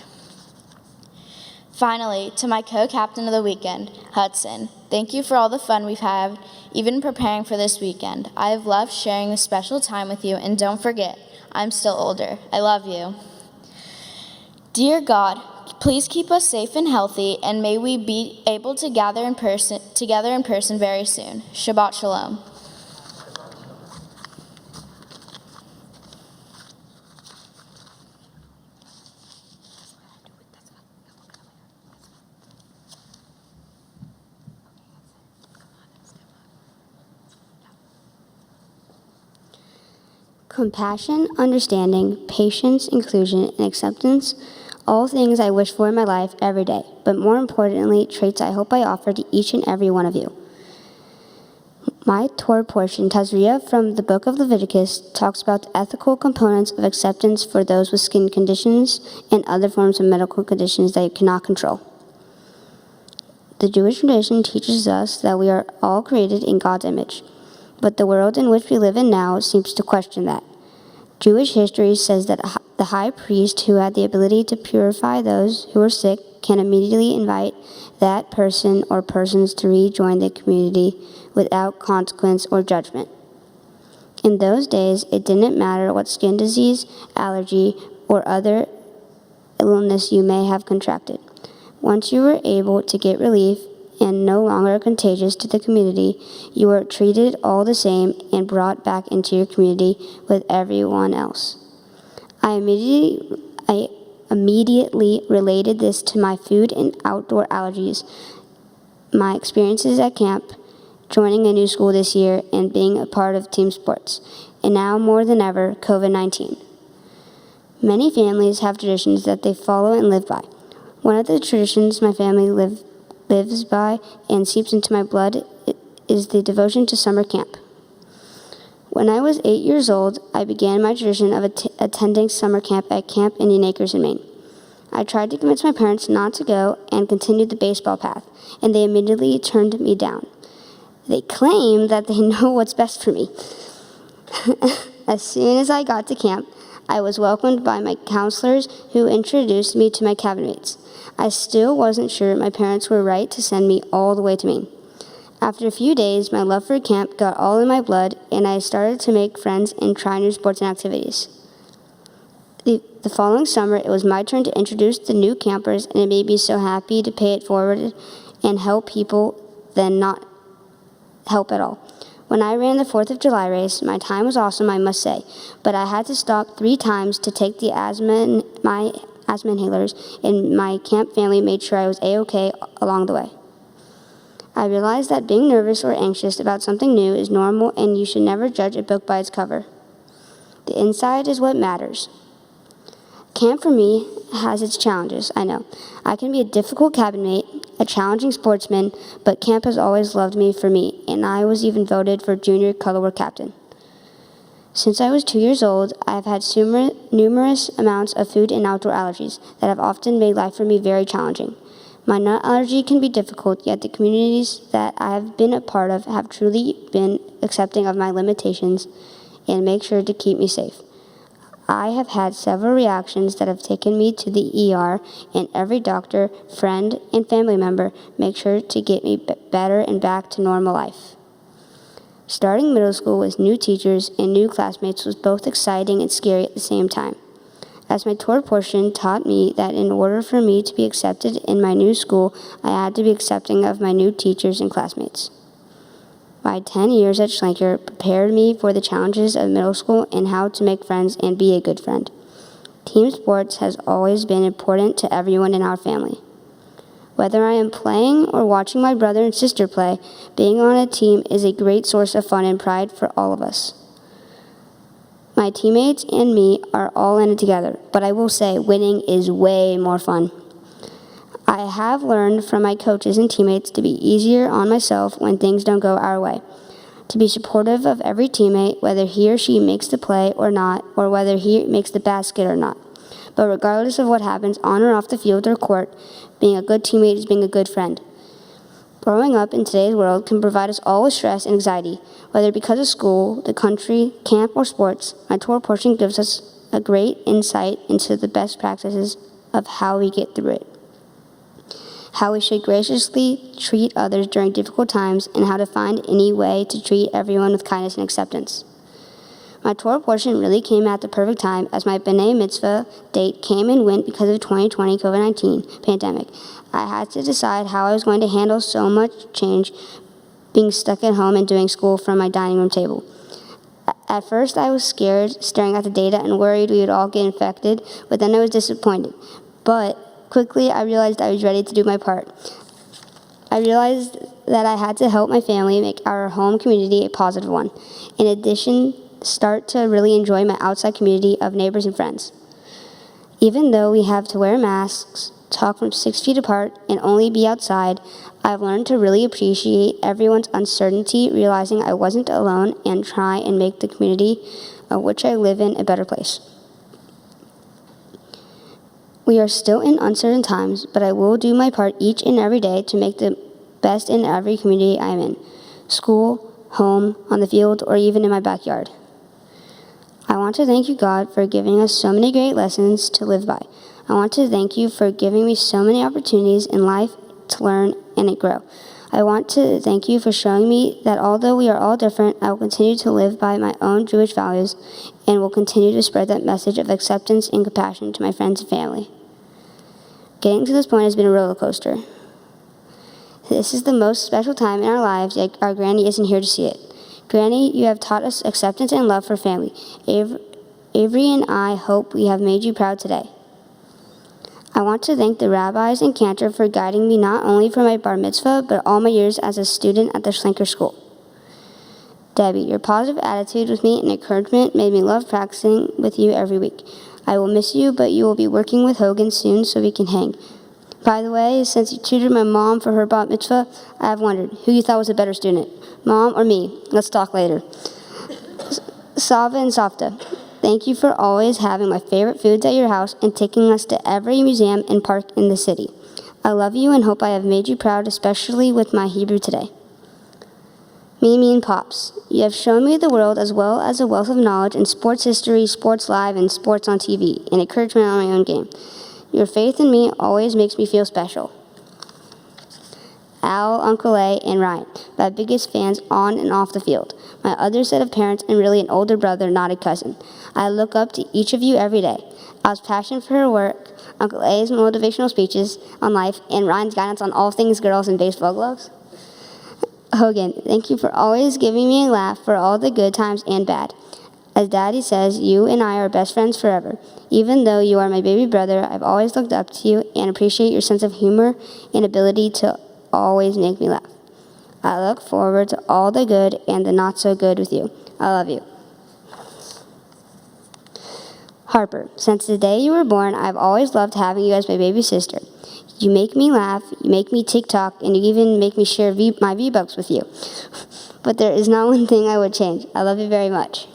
Finally, to my co-captain of the weekend, Hudson, thank you for all the fun we've had, even preparing for this weekend. I have loved sharing this special time with you, and don't forget, I'm still older. I love you. Dear God, please keep us safe and healthy, and may we be able to gather together in person very soon. Shabbat Shalom. Compassion, understanding, patience, inclusion, and acceptance, all things I wish for in my life every day, but more importantly, traits I hope I offer to each and every one of you. My Torah portion, Tazria, from the book of Leviticus, talks about the ethical components of acceptance for those with skin conditions and other forms of medical conditions that you cannot control. The Jewish tradition teaches us that we are all created in God's image, but the world in which we live in now seems to question that. Jewish history says that the high priest, who had the ability to purify those who were sick, can immediately invite that person or persons to rejoin the community without consequence or judgment. In those days, it didn't matter what skin disease, allergy, or other illness you may have contracted. Once you were able to get relief and no longer contagious to the community, you were treated all the same and brought back into your community with everyone else. I immediately related this to my food and outdoor allergies, my experiences at camp, joining a new school this year, and being a part of team sports, and now more than ever, COVID-19. Many families have traditions that they follow and live by. One of the traditions my family lives by and seeps into my blood is the devotion to summer camp. When I was 8 years old, I began my tradition of attending summer camp at Camp Indian Acres in Maine. I tried to convince my parents not to go and continued the baseball path, and they immediately turned me down. They claim that they know what's best for me. As soon as I got to camp, I was welcomed by my counselors who introduced me to my cabin mates. I still wasn't sure my parents were right to send me all the way to Maine. After a few days, my love for camp got all in my blood, and I started to make friends and try new sports and activities. The following summer, it was my turn to introduce the new campers, and it made me so happy to pay it forward and help people than not help at all. When I ran the 4th of July race, my time was awesome, I must say, but I had to stop 3 times to take my asthma inhalers, and my camp family made sure I was A-okay along the way. I realized that being nervous or anxious about something new is normal, and you should never judge a book by its cover. The inside is what matters. Camp for me has its challenges, I know. I can be a difficult cabin mate. a challenging sportsman, but camp has always loved me for me, and I was even voted for junior colorwork captain. Since I was 2 years old, I have had numerous amounts of food and outdoor allergies that have often made life for me very challenging. My nut allergy can be difficult, yet the communities that I have been a part of have truly been accepting of my limitations and make sure to keep me safe. I have had several reactions that have taken me to the ER, and every doctor, friend, and family member make sure to get me better and back to normal life. Starting middle school with new teachers and new classmates was both exciting and scary at the same time, as my Torah portion taught me that in order for me to be accepted in my new school, I had to be accepting of my new teachers and classmates. My 10 years at Schlenker prepared me for the challenges of middle school and how to make friends and be a good friend. Team sports has always been important to everyone in our family. Whether I am playing or watching my brother and sister play, being on a team is a great source of fun and pride for all of us. My teammates and me are all in it together, but I will say winning is way more fun. I have learned from my coaches and teammates to be easier on myself when things don't go our way, to be supportive of every teammate, whether he or she makes the play or not, or whether he makes the basket or not. But regardless of what happens on or off the field or court, being a good teammate is being a good friend. Growing up in today's world can provide us all with stress and anxiety, whether because of school, the country, camp, or sports. My Torah portion gives us a great insight into the best practices of how we get through it, how we should graciously treat others during difficult times, and how to find any way to treat everyone with kindness and acceptance. My Torah portion really came at the perfect time, as my B'nai Mitzvah date came and went because of the 2020 COVID-19 pandemic. I had to decide how I was going to handle so much change, being stuck at home and doing school from my dining room table. At first, I was scared, staring at the data and worried we would all get infected, but then I was disappointed. But quickly, I realized I was ready to do my part. I realized that I had to help my family make our home community a positive one. In addition, start to really enjoy my outside community of neighbors and friends. Even though we have to wear masks, talk from 6 feet apart, and only be outside, I've learned to really appreciate everyone's uncertainty, realizing I wasn't alone, and try and make the community of which I live in a better place. We are still in uncertain times, but I will do my part each and every day to make the best in every community I am in, school, home, on the field, or even in my backyard. I want to thank you, God, for giving us so many great lessons to live by. I want to thank you for giving me so many opportunities in life to learn and grow. I want to thank you for showing me that although we are all different, I will continue to live by my own Jewish values and will continue to spread that message of acceptance and compassion to my friends and family. Getting to this point has been a roller coaster. This is the most special time in our lives, yet our Granny isn't here to see it. Granny, you have taught us acceptance and love for family. Avery and I hope we have made you proud today. I want to thank the rabbis and cantor for guiding me not only for my bar mitzvah, but all my years as a student at the Schlenker School. Debbie, your positive attitude with me and encouragement made me love practicing with you every week. I will miss you, but you will be working with Hogan soon so we can hang. By the way, since you tutored my mom for her bat mitzvah, I have wondered who you thought was a better student, Mom or me? Let's talk later. Sava and Savta, thank you for always having my favorite foods at your house and taking us to every museum and park in the city. I love you and hope I have made you proud, especially with my Hebrew today. Mimi and Pops, you have shown me the world as well as a wealth of knowledge in sports history, sports live, and sports on TV, and encouragement on my own game. Your faith in me always makes me feel special. Al, Uncle A, and Ryan, my biggest fans on and off the field. My other set of parents and really an older brother, not a cousin. I look up to each of you every day. Al's passion for her work, Uncle A's motivational speeches on life, and Ryan's guidance on all things girls and baseball gloves. Hogan, thank you for always giving me a laugh for all the good times and bad. As Daddy says, you and I are best friends forever. Even though you are my baby brother, I've always looked up to you and appreciate your sense of humor and ability to always make me laugh. I look forward to all the good and the not so good with you. I love you. Harper, since the day you were born, I've always loved having you as my baby sister. You make me laugh, you make me TikTok, and you even make me share my V-Bucks with you. But there is not one thing I would change. I love you very much.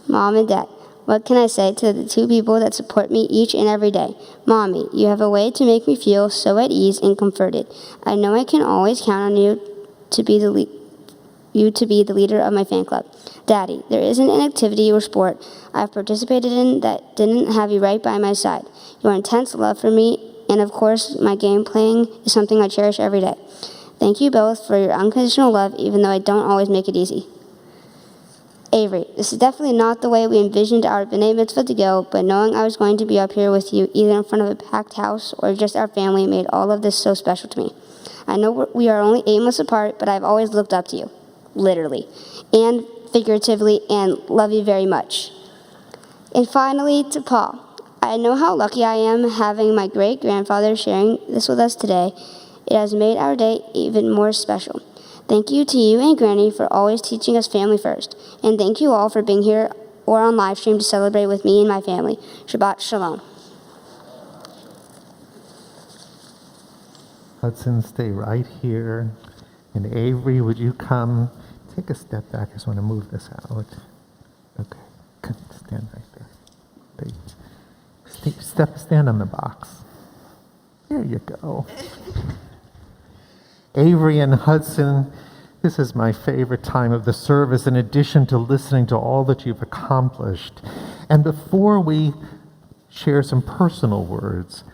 Mom and Dad, what can I say to the two people that support me each and every day? Mommy, you have a way to make me feel so at ease and comforted. I know I can always count on you to be the leader of my fan club. Daddy, there isn't an activity or sport I've participated in that didn't have you right by my side. Your intense love for me, and of course, my game playing is something I cherish every day. Thank you both for your unconditional love, even though I don't always make it easy. Avery, this is definitely not the way we envisioned our B'nai Mitzvah to go, but knowing I was going to be up here with you, either in front of a packed house or just our family, made all of this so special to me. I know we are only 8 months apart, but I've always looked up to you, literally, and figuratively, and love you very much. And finally, to Paul, I know how lucky I am having my great-grandfather sharing this with us today. It has made our day even more special. Thank you to you and Granny for always teaching us family first. And thank you all for being here or on live stream to celebrate with me and my family. Shabbat Shalom. Hudson, stay right here. And Avery, would you come? Take a step back. I just want to move this out. Okay. Stand right there. Stand on the box. There you go. Avery and Hudson, this is my favorite time of the service, in addition to listening to all that you've accomplished. And before we share some personal words,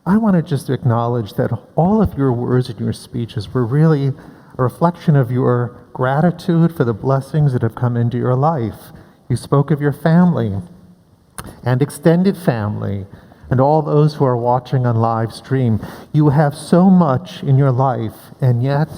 I want to just acknowledge that all of your words and your speeches were really a reflection of your gratitude for the blessings that have come into your life. You spoke of your family and extended family, and all those who are watching on live stream. You have so much in your life, and yet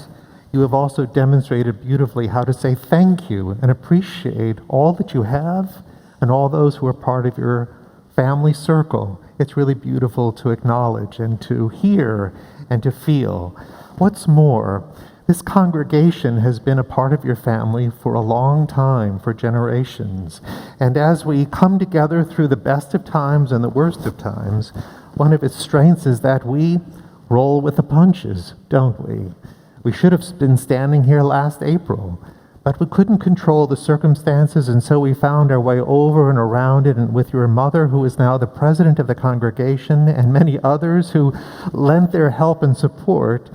you have also demonstrated beautifully how to say thank you and appreciate all that you have and all those who are part of your family circle. It's really beautiful to acknowledge and to hear and to feel. What's more, this congregation has been a part of your family for a long time, for generations. And as we come together through the best of times and the worst of times, one of its strengths is that we roll with the punches, don't we? We should have been standing here last April, but we couldn't control the circumstances, and so we found our way over and around it, and with your mother, who is now the president of the congregation, and many others who lent their help and support,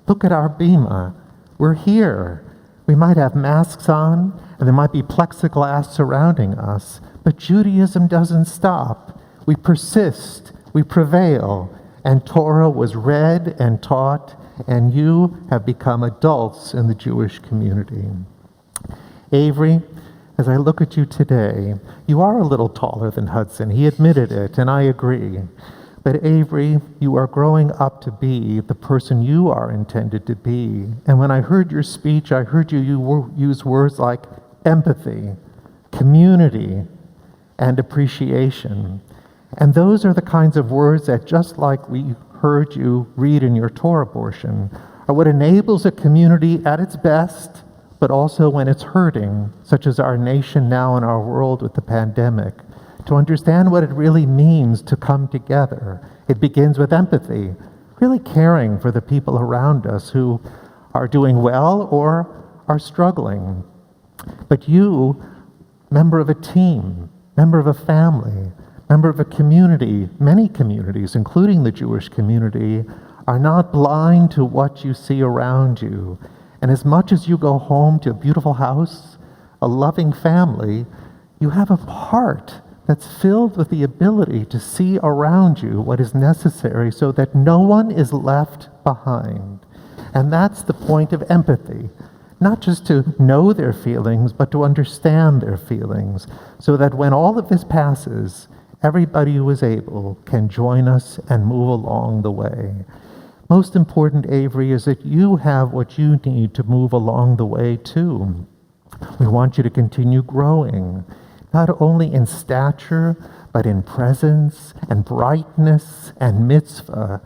look at our bima. We're here. We might have masks on, and there might be plexiglass surrounding us, but Judaism doesn't stop. We persist, we prevail, and Torah was read and taught, and you have become adults in the Jewish community. Avery, as I look at you today, you are a little taller than Hudson. He admitted it, and I agree. But Avery, you are growing up to be the person you are intended to be. And when I heard your speech, I heard you use words like empathy, community, and appreciation. And those are the kinds of words that, just like we heard you read in your Torah portion, are what enables a community at its best, but also when it's hurting, such as our nation now and our world with the pandemic. To understand what it really means to come together. It begins with empathy, really caring for the people around us who are doing well or are struggling. But you, member of a team, member of a family, member of a community, many communities, including the Jewish community, are not blind to what you see around you. And as much as you go home to a beautiful house, a loving family, you have a heart that's filled with the ability to see around you what is necessary so that no one is left behind. And that's the point of empathy. Not just to know their feelings, but to understand their feelings, so that when all of this passes, everybody who is able can join us and move along the way. Most important, Avery, is that you have what you need to move along the way too. We want you to continue growing, not only in stature, but in presence and brightness and mitzvah.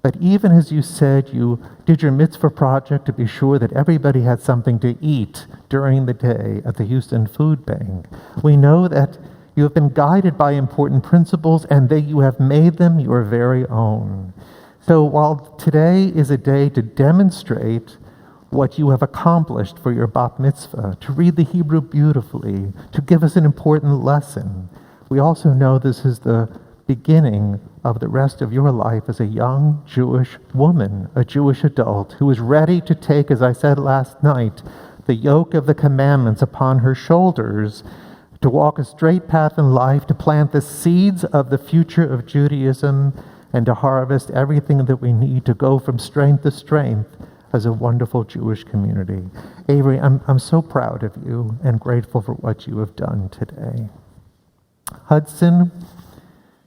But even as you said, you did your mitzvah project to be sure that everybody had something to eat during the day at the Houston Food Bank. We know that you have been guided by important principles and that you have made them your very own. So while today is a day to demonstrate what you have accomplished for your bat mitzvah, to read the Hebrew beautifully, to give us an important lesson, we also know this is the beginning of the rest of your life as a young Jewish woman, a Jewish adult, who is ready to take, as I said last night, the yoke of the commandments upon her shoulders, to walk a straight path in life, to plant the seeds of the future of Judaism, and to harvest everything that we need to go from strength to strength as a wonderful Jewish community. Avery, I'm so proud of you and grateful for what you have done today. Hudson,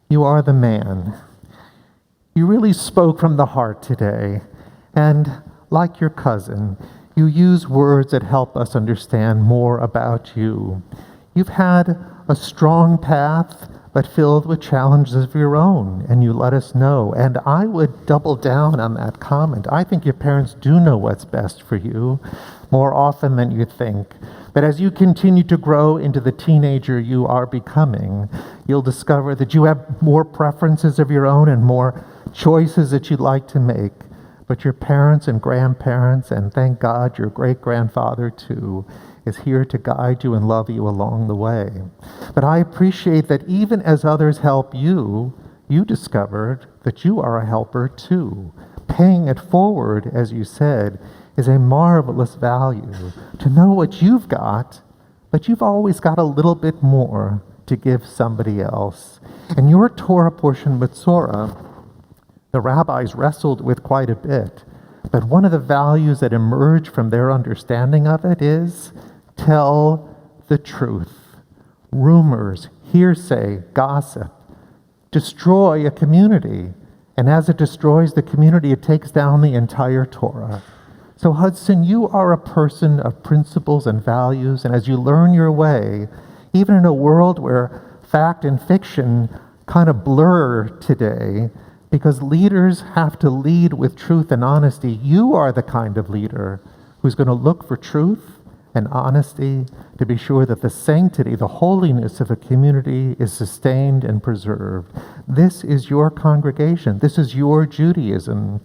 you are the man. You really spoke from the heart today, and like your cousin, you use words that help us understand more about you. You've had a strong path, but filled with challenges of your own, and you let us know. And I would double down on that comment. I think your parents do know what's best for you more often than you think. But as you continue to grow into the teenager you are becoming, you'll discover that you have more preferences of your own and more choices that you'd like to make. But your parents and grandparents, and thank God your great-grandfather too, is here to guide you and love you along the way. But I appreciate that even as others help you, you discovered that you are a helper too. Paying it forward, as you said, is a marvelous value. To know what you've got, but you've always got a little bit more to give somebody else. And your Torah portion, Mitzvah, the rabbis wrestled with quite a bit. But one of the values that emerged from their understanding of it is tell the truth. Rumors, hearsay, gossip destroy a community. And as it destroys the community, it takes down the entire Torah. So Hudson, you are a person of principles and values, and as you learn your way, even in a world where fact and fiction kind of blur today, because leaders have to lead with truth and honesty, you are the kind of leader who's going to look for truth and honesty to be sure that the sanctity, the holiness of a community is sustained and preserved. This is your congregation. This is your Judaism.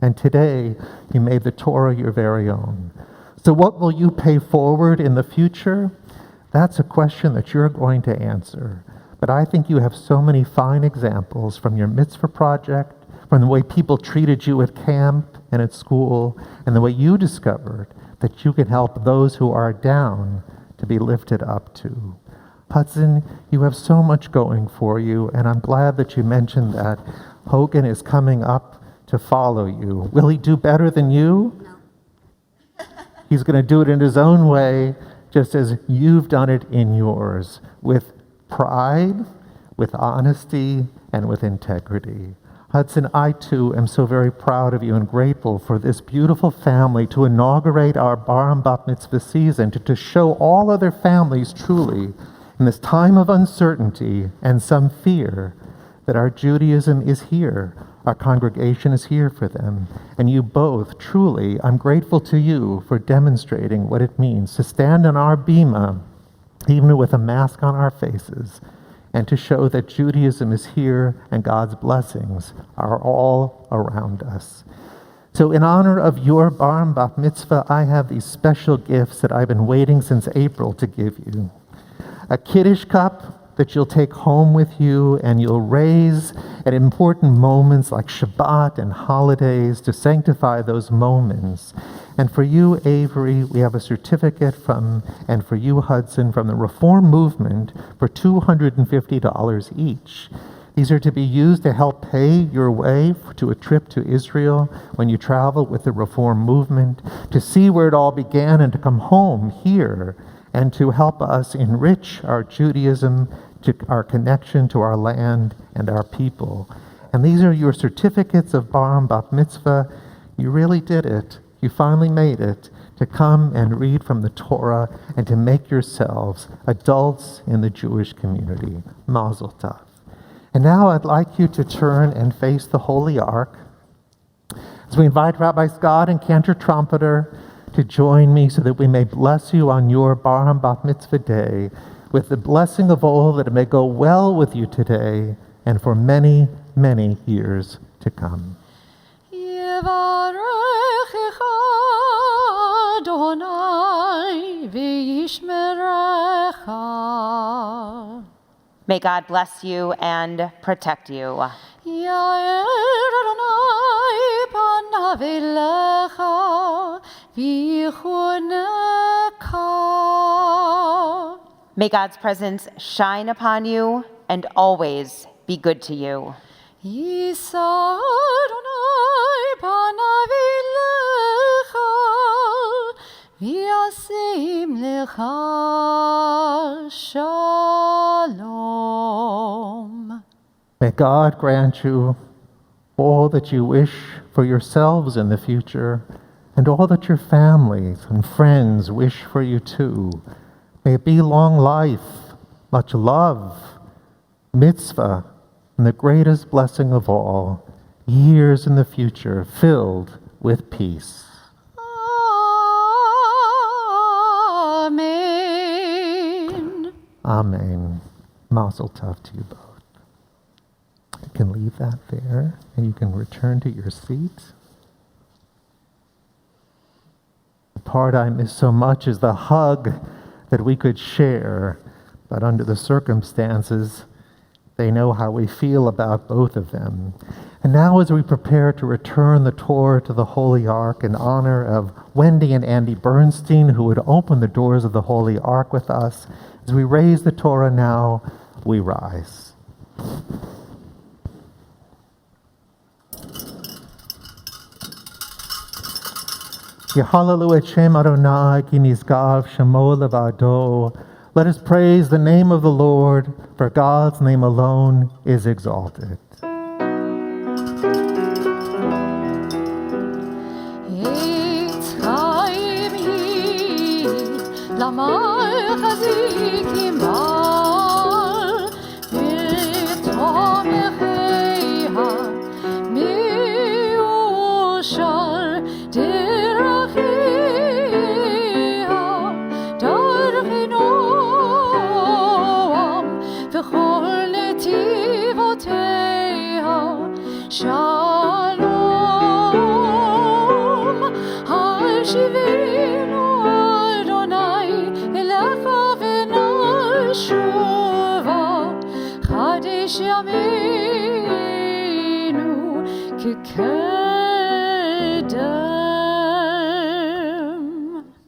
And today, you made the Torah your very own. So what will you pay forward in the future? That's a question that you're going to answer. But I think you have so many fine examples from your Mitzvah project, from the way people treated you at camp and at school, and the way you discovered that you can help those who are down to be lifted up too. Hudson, you have so much going for you, and I'm glad that you mentioned that Hogan is coming up to follow you. Will he do better than you? No. He's going to do it in his own way, just as you've done it in yours, with pride, with honesty, and with integrity. Hudson, I too am so very proud of you and grateful for this beautiful family to inaugurate our Bar and Bat Mitzvah season, to show all other families truly, in this time of uncertainty and some fear, that our Judaism is here. Our congregation is here for them. And you both, truly, I'm grateful to you for demonstrating what it means to stand on our bima, even with a mask on our faces, and to show that Judaism is here and God's blessings are all around us. So in honor of your Bar and Bat Mitzvah, I have these special gifts that I've been waiting since April to give you. A Kiddush cup that you'll take home with you and you'll raise at important moments like Shabbat and holidays to sanctify those moments. And for you, Avery, we have a certificate from, and for you, Hudson, from the Reform Movement for $250 each. These are to be used to help pay your way to a trip to Israel when you travel with the Reform Movement, to see where it all began and to come home here and to help us enrich our Judaism, to our connection to our land and our people. And these are your certificates of Bar and Bat Mitzvah. You really did it. You finally made it to come and read from the Torah and to make yourselves adults in the Jewish community. Mazel tov. And now I'd like you to turn and face the Holy Ark as we invite Rabbi Scott and cantor trumpeter to join me so that we may bless you on your Bar and Bat Mitzvah day with the blessing of all, that it may go well with you today and for many, many years to come. יברכך אדוני וישמרך. May God bless you and protect you. יאר אדוני פניו אליך ויחונך. May God's presence shine upon you and always be good to you. יישא אדוני פניו אליך וישים לך שלום. May God grant you all that you wish for yourselves in the future, and all that your families and friends wish for you too. May it be long life, much love, mitzvah, and the greatest blessing of all, years in the future filled with peace. Amen. Amen. Mazel tov to you both. You can leave that there, and you can return to your seat. The part I miss so much is the hug that we could share, but under the circumstances, they know how we feel about both of them. And now as we prepare to return the Torah to the Holy Ark in honor of Wendy and Andy Bernstein, who would open the doors of the Holy Ark with us, as we raise the Torah now, we rise. Yehalelu et Shem Adonai ki nizgav shemo levado. Let us praise the name of the Lord, for God's name alone is exalted.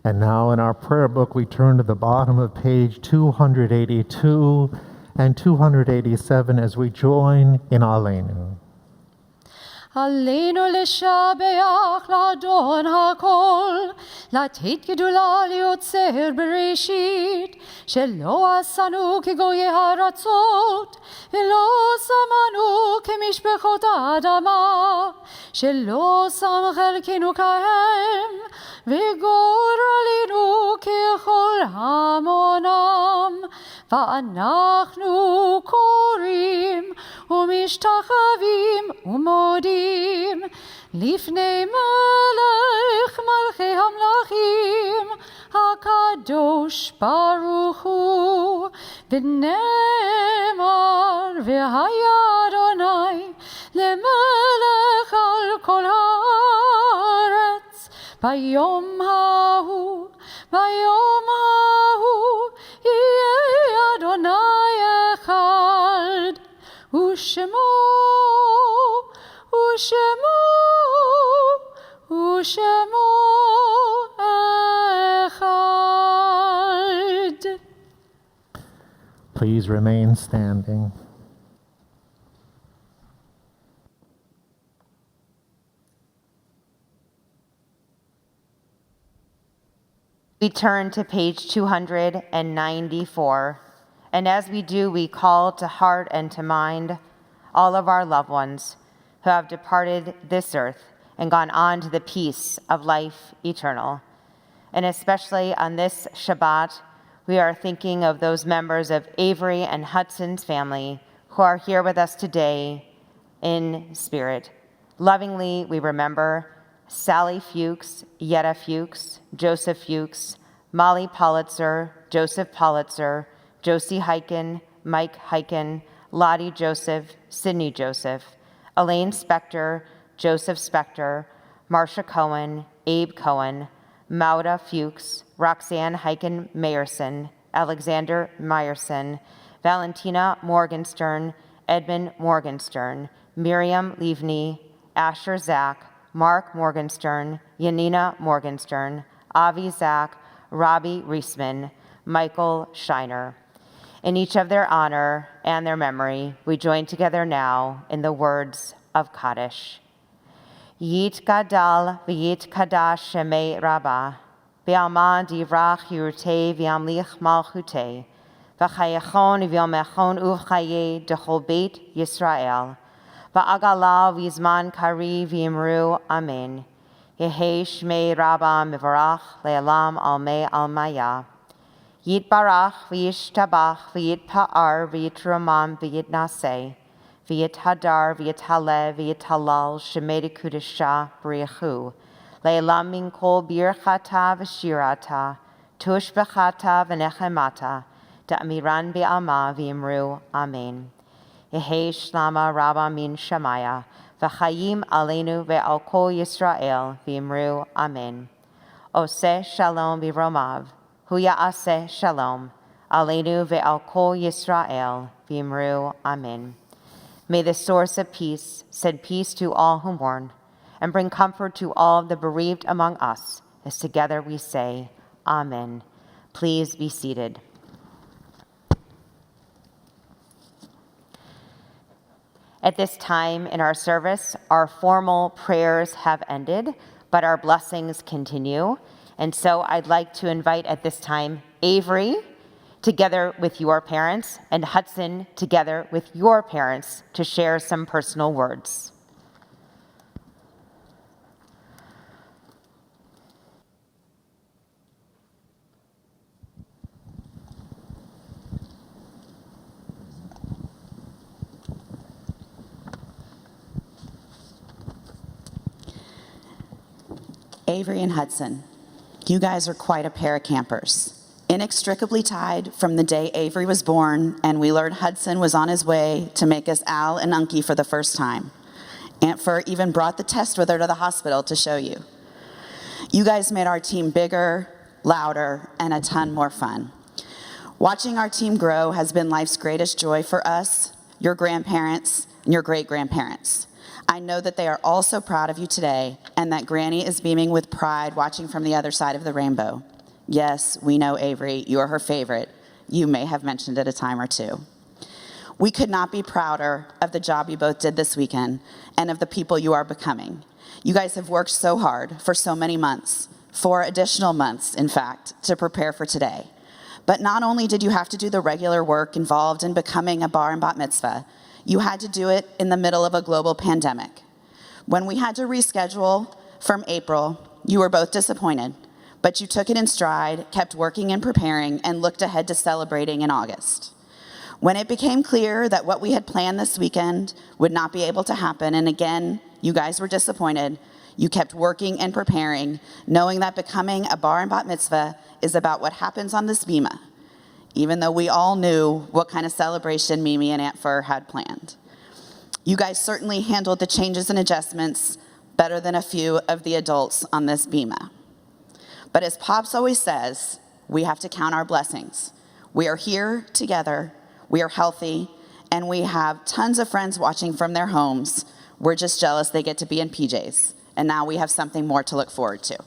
And now in our prayer book, we turn to the bottom of page 282 and 287 as we join in Aleinu. עלינו לשבח לאדון הכל, לתת גדולה ליוצר בראשית, שלא עשנו כגויי הארצות, ולא שמנו כמשפחות האדמה, שלא שם חלקנו כהם, וגורלנו ככל המונם, ואנחנו קוראים ומשתחווים ומודים לפני מלך מלכי המלכים הקדוש ברוך הוא, ונאמר והיה אדוני למלך על כל הארץ ביום ההוא יהיה אדוני אחד ושמו אחד. Please remain standing. We turn to page 294, and as we do, we call to heart and to mind all of our loved ones who have departed this earth and gone on to the peace of life eternal. And especially on this Shabbat, we are thinking of those members of Avery and Hudson's family who are here with us today in spirit. Lovingly, we remember Sally Fuchs, Yetta Fuchs, Joseph Fuchs, Molly Politzer, Joseph Politzer, Josie Heiken, Mike Heiken, Lottie Joseph, Sydney Joseph, Elaine Spector, Joseph Spector, Marcia Cohen, Abe Cohen, Mauda Fuchs, Roxanne Heiken Meyerson, Alexander Meyerson, Valentina Morgenstern, Edmund Morgenstern, Miriam Livni, Asher Zach, Mark Morgenstern, Yanina Morgenstern, Avi Zach, Robbie Reisman, Michael Shiner. In each of their honor and their memory, we join together now in the words of Kaddish. Yit gadal v'yit kadash shemei rabbah, v'alman divrach yurte v'amlich malchute, v'chayachon v'yomechon uvchaye dechol beit Yisrael, v'agala v'zman kari v'imru amen. Yehei shmei rabbah mivarach le'alam almei almaya. Yit barach v'yish tabach v'yit pa'ar v'yit ramam v'yit naseh. V'yit hadar v'yit haleh v'yit halal shemei kudesha b'riachu. Le'elam min kol birchata v'shirata. Tush b'chata v'nechemata. Da'amiran b'alma v'imru amen. Yehei shlama rabba min shamaya. V'chayim aleinu ve'al kol Yisrael v'imru amen. Oseh shalom b'romav. Hu ya'aseh shalom. Aleinu ve'al kol Yisrael v'imru amen. May the source of peace send peace to all who mourn and bring comfort to all the bereaved among us, as together we say, Amen. Please be seated. At this time in our service, our formal prayers have ended, but our blessings continue. And so I'd like to invite at this time Avery, together with your parents, and Hudson, together with your parents, to share some personal words. Avery and Hudson, you guys are quite a pair of campers. Inextricably tied from the day Avery was born and we learned Hudson was on his way to make us Al and Unky for the first time. Aunt Fur even brought the test with her to the hospital to show you. You guys made our team bigger, louder, and a ton more fun. Watching our team grow has been life's greatest joy for us, your grandparents, and your great-grandparents. I know that they are all so proud of you today and that Granny is beaming with pride watching from the other side of the rainbow. Yes, we know Avery, you are her favorite. You may have mentioned it a time or two. We could not be prouder of the job you both did this weekend and of the people you are becoming. You guys have worked so hard for so many months, 4 additional months, in fact, to prepare for today. But not only did you have to do the regular work involved in becoming a bar and bat mitzvah, you had to do it in the middle of a global pandemic. When we had to reschedule from April, you were both disappointed. But you took it in stride, kept working and preparing, and looked ahead to celebrating in August. When it became clear that what we had planned this weekend would not be able to happen, and again, you guys were disappointed, you kept working and preparing, knowing that becoming a bar and bat mitzvah is about what happens on this bima, even though we all knew what kind of celebration Mimi and Aunt Fur had planned. You guys certainly handled the changes and adjustments better than a few of the adults on this bima. But as Pops always says, we have to count our blessings. We are here together, we are healthy, and we have tons of friends watching from their homes. We're just jealous they get to be in PJs, and now we have something more to look forward to.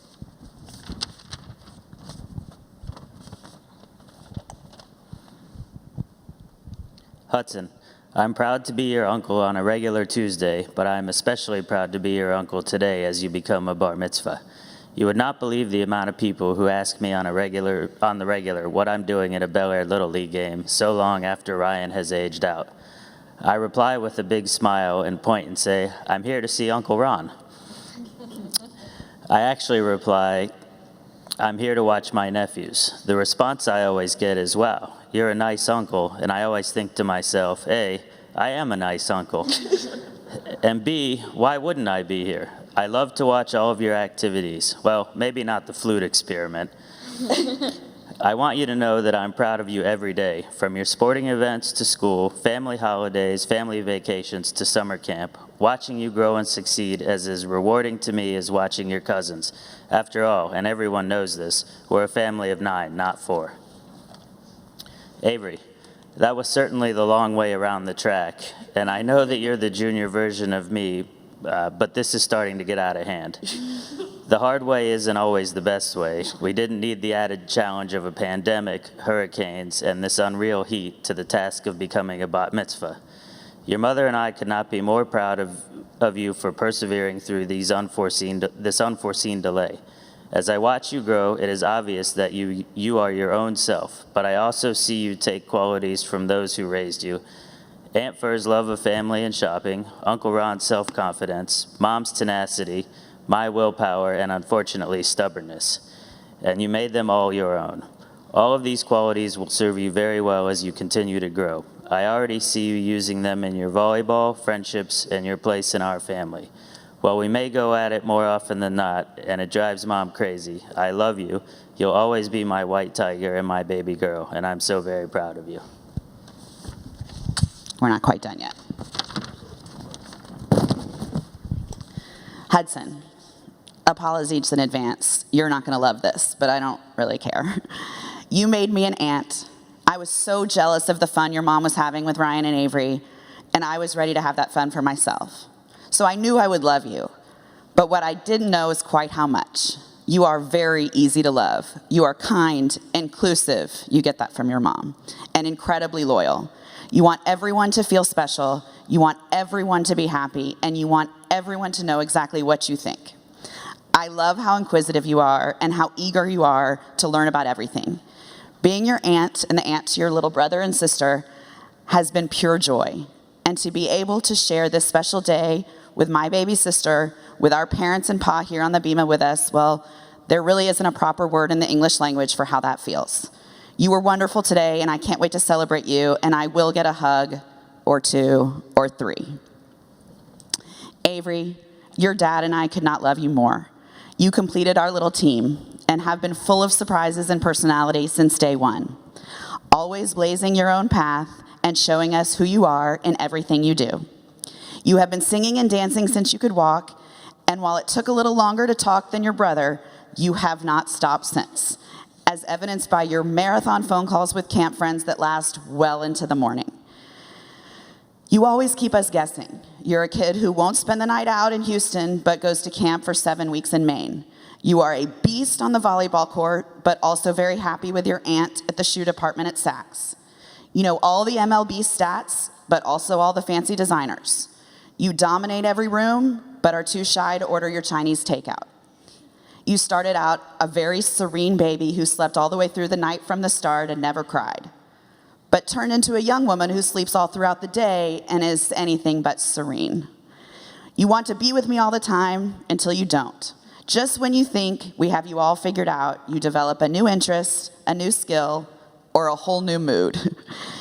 Hudson, I'm proud to be your uncle on a regular Tuesday, but I'm especially proud to be your uncle today as you become a bar mitzvah. You would not believe the amount of people who ask me on the regular what I'm doing at a Bel Air Little League game so long after Ryan has aged out. I reply with a big smile and point and say, I'm here to see Uncle Ron. I actually reply, I'm here to watch my nephews. The response I always get is, wow, you're a nice uncle, and I always think to myself, A, I am a nice uncle, and B, why wouldn't I be here? I love to watch all of your activities. Well, maybe not the flute experiment. I want you to know that I'm proud of you every day, from your sporting events to school, family holidays, family vacations to summer camp. Watching you grow and succeed is as rewarding to me as watching your cousins. After all, and everyone knows this, we're a family of 9, not 4. Avery, that was certainly the long way around the track, and I know that you're the junior version of me, but this is starting to get out of hand. The hard way isn't always the best way. We didn't need the added challenge of a pandemic, hurricanes, and this unreal heat to the task of becoming a bat mitzvah. Your mother and I could not be more proud of you for persevering through this unforeseen delay. As I watch you grow, it is obvious that you are your own self, but I also see you take qualities from those who raised you. Aunt Fur's love of family and shopping, Uncle Ron's self-confidence, Mom's tenacity, my willpower, and unfortunately stubbornness. And you made them all your own. All of these qualities will serve you very well as you continue to grow. I already see you using them in your volleyball, friendships, and your place in our family. While we may go at it more often than not, and it drives Mom crazy, I love you. You'll always be my white tiger and my baby girl, and I'm so very proud of you. We're not quite done yet. Hudson, apologies in advance. You're not going to love this, but I don't really care. You made me an aunt. I was so jealous of the fun your mom was having with Ryan and Avery, and I was ready to have that fun for myself. So I knew I would love you, but what I didn't know is quite how much. You are very easy to love. You are kind, inclusive, you get that from your mom, and incredibly loyal. You want everyone to feel special, you want everyone to be happy, and you want everyone to know exactly what you think. I love how inquisitive you are and how eager you are to learn about everything. Being your aunt and the aunt to your little brother and sister has been pure joy. And to be able to share this special day with my baby sister, with our parents and Pa here on the bima with us, well, there really isn't a proper word in the English language for how that feels. You were wonderful today, and I can't wait to celebrate you, and I will get a hug or 2 or 3. Avery, your dad and I could not love you more. You completed our little team and have been full of surprises and personality since day one, always blazing your own path and showing us who you are in everything you do. You have been singing and dancing since you could walk, and while it took a little longer to talk than your brother, you have not stopped since, as evidenced by your marathon phone calls with camp friends that last well into the morning. You always keep us guessing. You're a kid who won't spend the night out in Houston, but goes to camp for 7 weeks in Maine. You are a beast on the volleyball court, but also very happy with your aunt at the shoe department at Saks. You know all the MLB stats, but also all the fancy designers. You dominate every room, but are too shy to order your Chinese takeout. You started out a very serene baby who slept all the way through the night from the start and never cried, but turned into a young woman who sleeps all throughout the day and is anything but serene. You want to be with me all the time until you don't. Just when you think we have you all figured out, you develop a new interest, a new skill, or a whole new mood.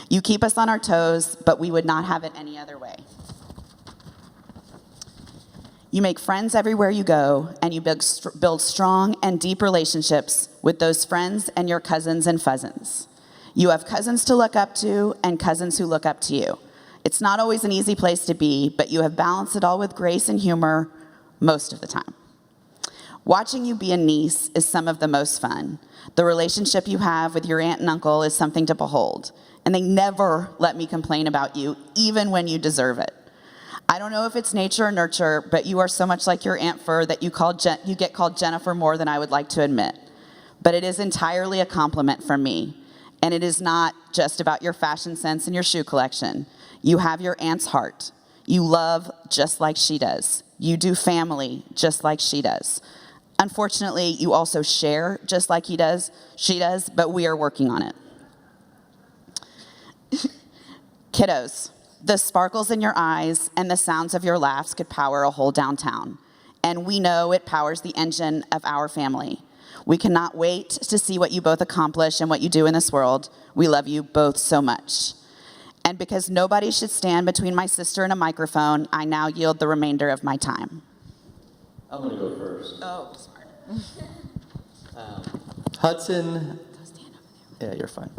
You keep us on our toes, but we would not have it any other way. You make friends everywhere you go, and you build strong and deep relationships with those friends and your cousins and fuzzins. You have cousins to look up to and cousins who look up to you. It's not always an easy place to be, but you have balanced it all with grace and humor most of the time. Watching you be a niece is some of the most fun. The relationship you have with your aunt and uncle is something to behold, and they never let me complain about you, even when you deserve it. I don't know if it's nature or nurture, but you are so much like your Aunt Fur that you get called Jennifer more than I would like to admit. But it is entirely a compliment from me, and it is not just about your fashion sense and your shoe collection. You have your aunt's heart. You love just like she does. You do family just like she does. Unfortunately, you also share just like she does, but we are working on it. Kiddos, the sparkles in your eyes and the sounds of your laughs could power a whole downtown. And we know it powers the engine of our family. We cannot wait to see what you both accomplish and what you do in this world. We love you both so much. And because nobody should stand between my sister and a microphone, I now yield the remainder of my time. I'm going to go first. Oh, sorry. Hudson, Yeah, you're fine.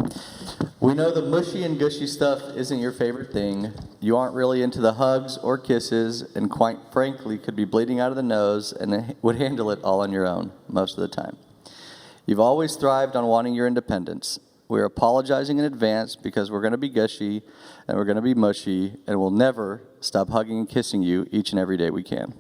We know the mushy and gushy stuff isn't your favorite thing. You aren't really into the hugs or kisses, and quite frankly could be bleeding out of the nose and would handle it all on your own most of the time. You've always thrived on wanting your independence. We're apologizing in advance because we're going to be gushy and we're going to be mushy, and we'll never stop hugging and kissing you each and every day we can.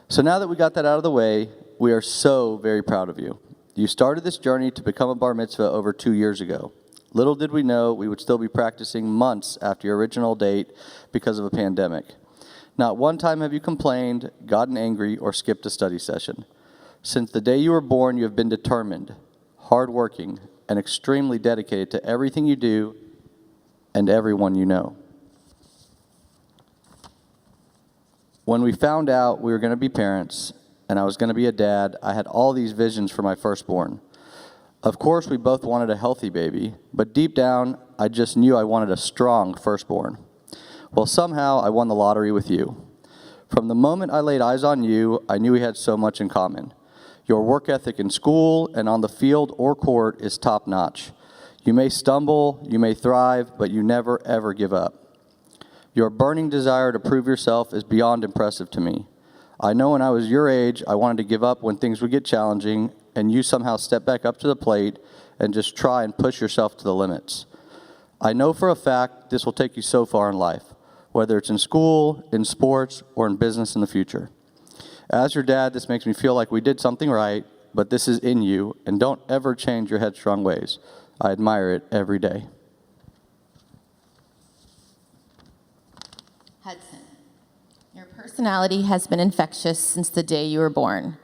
So now that we got that out of the way, we are so very proud of you. You started this journey to become a bar mitzvah over 2 years ago. Little did we know we would still be practicing months after your original date because of a pandemic. Not one time have you complained, gotten angry, or skipped a study session. Since the day you were born, you have been determined, hardworking, and extremely dedicated to everything you do and everyone you know. When we found out we were going to be parents and I was going to be a dad, I had all these visions for my firstborn. Of course, we both wanted a healthy baby, but deep down, I just knew I wanted a strong firstborn. Well, somehow I won the lottery with you. From the moment I laid eyes on you, I knew we had so much in common. Your work ethic in school and on the field or court is top-notch. You may stumble, you may thrive, but you never, ever give up. Your burning desire to prove yourself is beyond impressive to me. I know when I was your age, I wanted to give up when things would get challenging, and you somehow step back up to the plate and just try and push yourself to the limits. I know for a fact this will take you so far in life, whether it's in school, in sports, or in business in the future. As your dad, this makes me feel like we did something right, but this is in you, and don't ever change your headstrong ways. I admire it every day. Hudson, your personality has been infectious since the day you were born.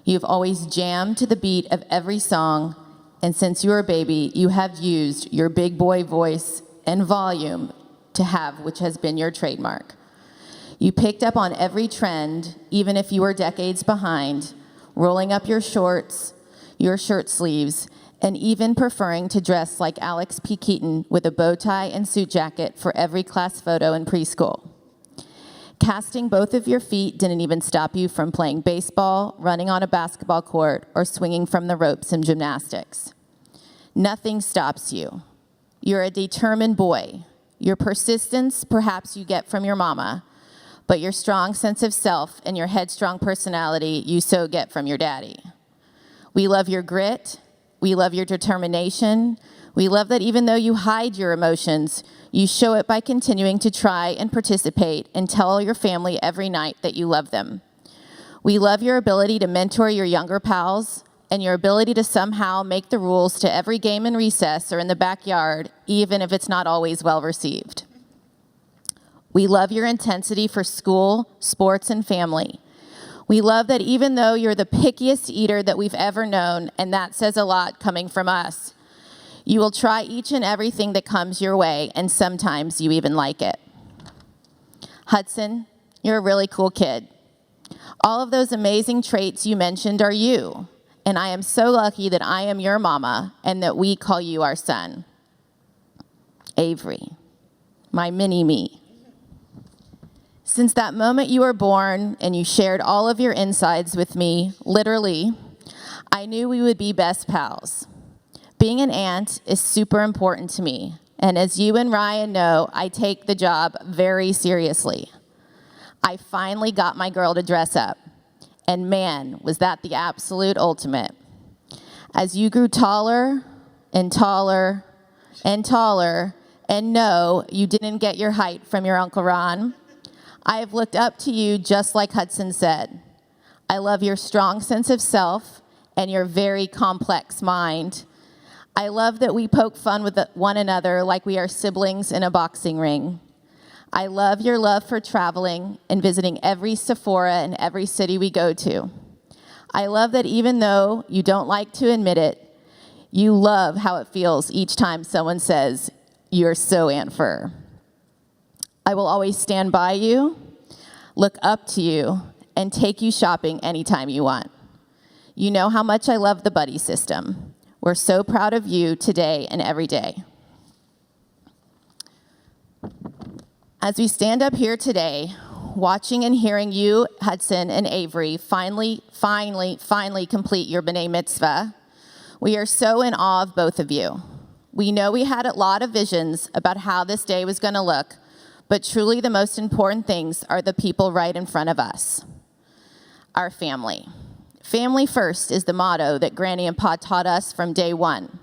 You've always jammed to the beat of every song, and since you were a baby, you have used your big boy voice and volume to have, which has been your trademark. You picked up on every trend, even if you were decades behind, rolling up your shorts, your shirt sleeves, and even preferring to dress like Alex P. Keaton with a bow tie and suit jacket for every class photo in preschool. Casting both of your feet didn't even stop you from playing baseball, running on a basketball court, or swinging from the ropes in gymnastics. Nothing stops you. You're a determined boy. Your persistence, perhaps you get from your mama, but your strong sense of self and your headstrong personality you so get from your daddy. We love your grit. We love your determination. We love that even though you hide your emotions, you show it by continuing to try and participate and tell your family every night that you love them. We love your ability to mentor your younger pals and your ability to somehow make the rules to every game in recess or in the backyard, even if it's not always well received. We love your intensity for school, sports, and family. We love that even though you're the pickiest eater that we've ever known, and that says a lot coming from us, you will try each and everything that comes your way, and sometimes you even like it. Hudson, you're a really cool kid. All of those amazing traits you mentioned are you, and I am so lucky that I am your mama and that we call you our son. Avery, my mini-me. Since that moment you were born and you shared all of your insides with me, literally, I knew we would be best pals. Being an aunt is super important to me, and as you and Ryan know, I take the job very seriously. I finally got my girl to dress up, and man, was that the absolute ultimate. As you grew taller and taller and taller, and no, you didn't get your height from your Uncle Ron, I have looked up to you just like Hudson said. I love your strong sense of self and your very complex mind. I love that we poke fun with one another like we are siblings in a boxing ring. I love your love for traveling and visiting every Sephora in every city we go to. I love that even though you don't like to admit it, you love how it feels each time someone says, "You're so Aunt Fur." I will always stand by you, look up to you, and take you shopping anytime you want. You know how much I love the buddy system. We're so proud of you today and every day. As we stand up here today, watching and hearing you, Hudson and Avery, finally complete your B'nai Mitzvah, We are so in awe of both of you. We know we had a lot of visions about how this day was going to look, but truly the most important things are the people right in front of us, our family. Family first is the motto that Granny and Pa taught us from day one.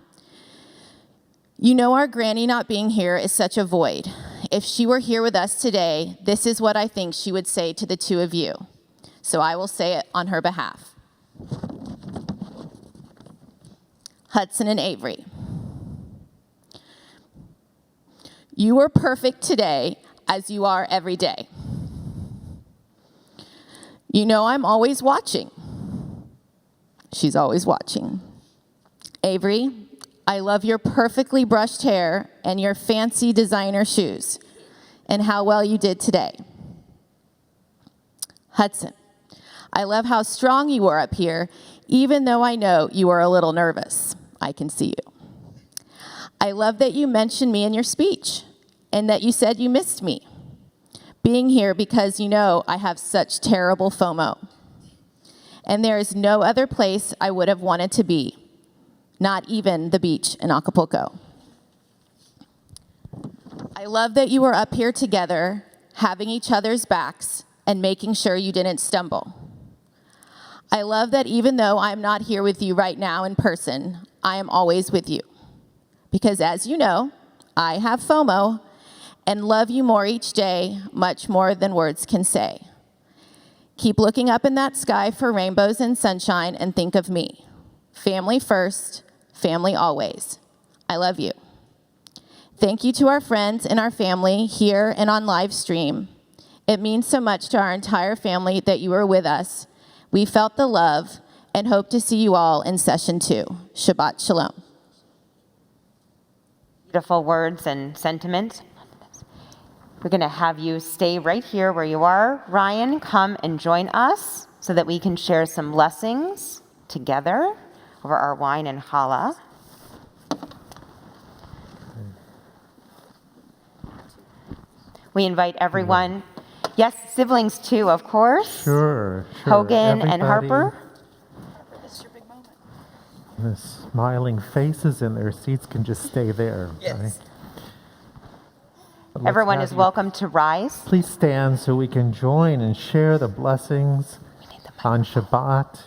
You know, our Granny not being here is such a void. If she were here with us today, this is what I think she would say to the two of you. So I will say it on her behalf. Hudson and Avery, you are perfect today as you are every day. You know I'm always watching. She's always watching. Avery, I love your perfectly brushed hair and your fancy designer shoes and how well you did today. Hudson, I love how strong you are up here, even though I know you are a little nervous. I can see you. I love that you mentioned me in your speech and that you said you missed me being here because you know I have such terrible FOMO. And there is no other place I would have wanted to be, not even the beach in Acapulco. I love that you were up here together, having each other's backs and making sure you didn't stumble. I love that even though I'm not here with you right now in person, I am always with you. Because as you know, I have FOMO and love you more each day, much more than words can say. Keep looking up in that sky for rainbows and sunshine and think of me. Family first, family always. I love you. Thank you to our friends and our family here and on live stream. It means so much to our entire family that you were with us. We felt the love and hope to see you all in session 2. Shabbat Shalom. Beautiful words and sentiments. We're going to have you stay right here where you are. Ryan, come and join us so that we can share some blessings together over our wine and challah. We invite everyone, yes, siblings too, of course. Sure. Hogan Everybody. and Harper. The smiling faces in their seats can just stay there. Yes. Right? Everyone is welcome to rise. Please stand so we can join and share the blessings on Shabbat.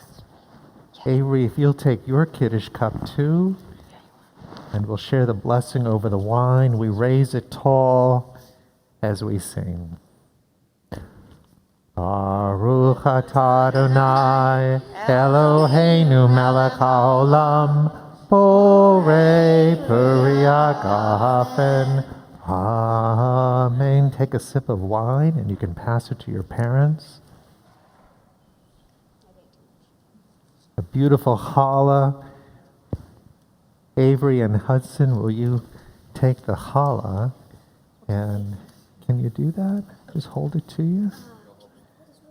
Avery, if you'll take your Kiddush cup too, and we'll share the blessing over the wine. We raise it tall as we sing. Baruch atah Adonai Eloheinu melech haolam borei peri hagafen. Amen. Take a sip of wine and you can pass it to your parents. A beautiful challah. Avery and Hudson, will you take the challah? And can you do that? Just hold it to you.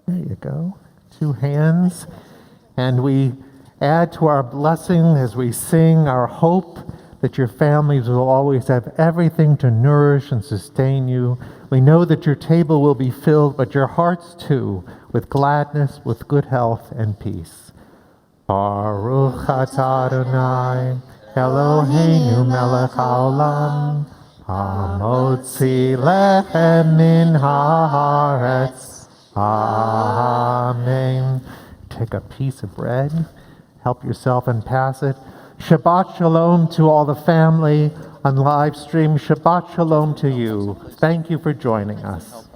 There you go. 2 hands. And we add to our blessing as we sing our hope that your families will always have everything to nourish and sustain you. We know that your table will be filled, but your hearts too, with gladness, with good health and peace. Baruch atah Adonai Eloheinu melech haolam hamotzi lechem min haaretz. Amen. Take a piece of bread, help yourself and pass it. Shabbat Shalom to all the family on live stream. Shabbat Shalom to you. Thank you for joining us.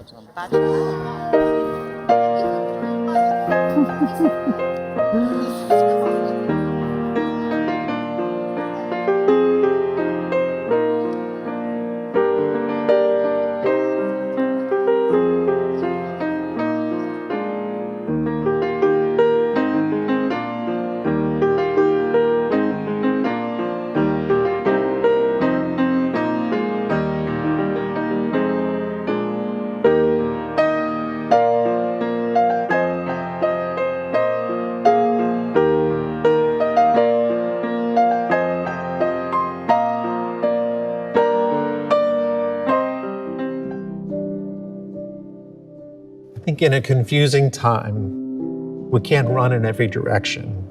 In a confusing time, we can't run in every direction.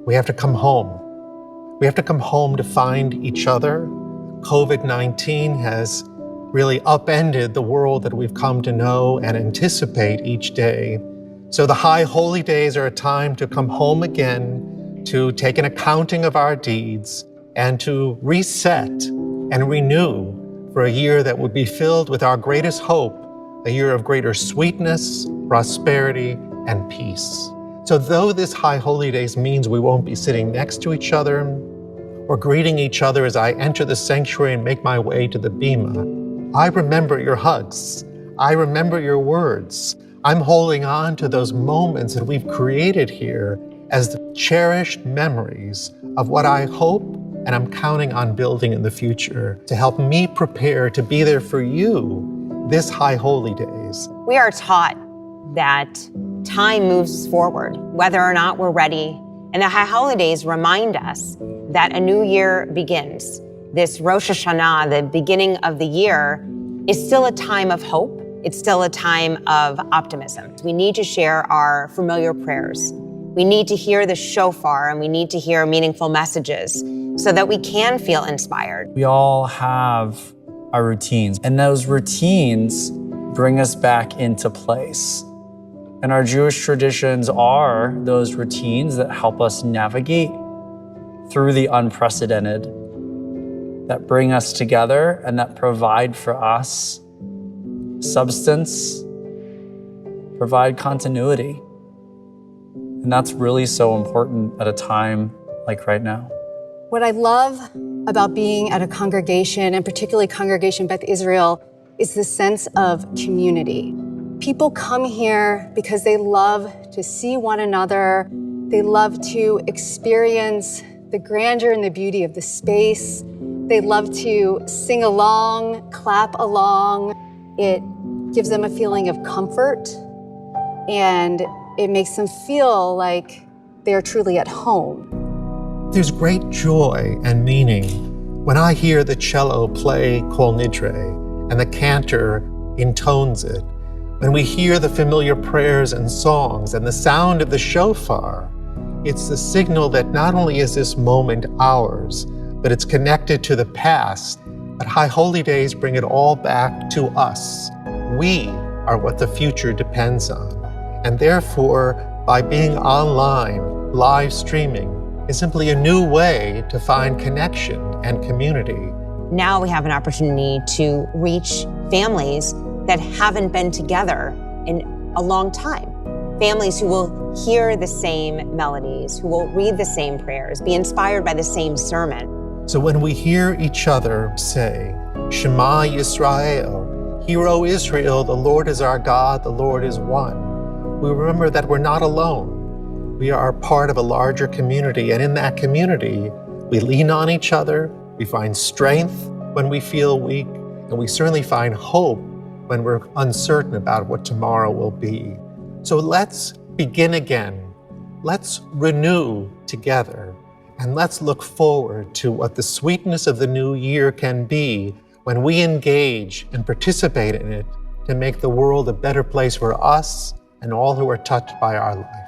We have to come home. We have to come home to find each other. COVID-19 has really upended the world that we've come to know and anticipate each day. So the high holy days are a time to come home again, to take an accounting of our deeds, and to reset and renew for a year that would be filled with our greatest hope, a year of greater sweetness, prosperity, and peace. So though this high holy days means we won't be sitting next to each other or greeting each other as I enter the sanctuary and make my way to the bima, I remember your hugs. I remember your words. I'm holding on to those moments that we've created here as the cherished memories of what I hope and I'm counting on building in the future to help me prepare to be there for you this high holy days. We are taught that time moves forward, whether or not we're ready. And the high holidays remind us that a new year begins. This Rosh Hashanah, the beginning of the year, is still a time of hope. It's still a time of optimism. We need to share our familiar prayers. We need to hear the shofar, and we need to hear meaningful messages so that we can feel inspired. We all have our routines, and those routines bring us back into place. And our Jewish traditions are those routines that help us navigate through the unprecedented, that bring us together and that provide for us substance, provide continuity. And that's really so important at a time like right now. What I love about being at a congregation, and particularly Congregation Beth Israel, is the sense of community. People come here because they love to see one another. They love to experience the grandeur and the beauty of the space. They love to sing along, clap along. It gives them a feeling of comfort, and it makes them feel like they're truly at home. There's great joy and meaning when I hear the cello play Kol Nidre and the cantor intones it, when we hear the familiar prayers and songs and the sound of the shofar. It's the signal that not only is this moment ours, but it's connected to the past. But high holy days bring it all back to us. We are what the future depends on. And therefore, by being online, live streaming is simply a new way to find connection and community. Now we have an opportunity to reach families that haven't been together in a long time. Families who will hear the same melodies, who will read the same prayers, be inspired by the same sermon. So when we hear each other say, Shema Yisrael, Hear, O Israel, the Lord is our God, the Lord is one, we remember that we're not alone. We are part of a larger community, and in that community, we lean on each other, we find strength when we feel weak, and we certainly find hope when we're uncertain about what tomorrow will be. So let's begin again. Let's renew together. And let's look forward to what the sweetness of the new year can be when we engage and participate in it to make the world a better place for us and all who are touched by our life.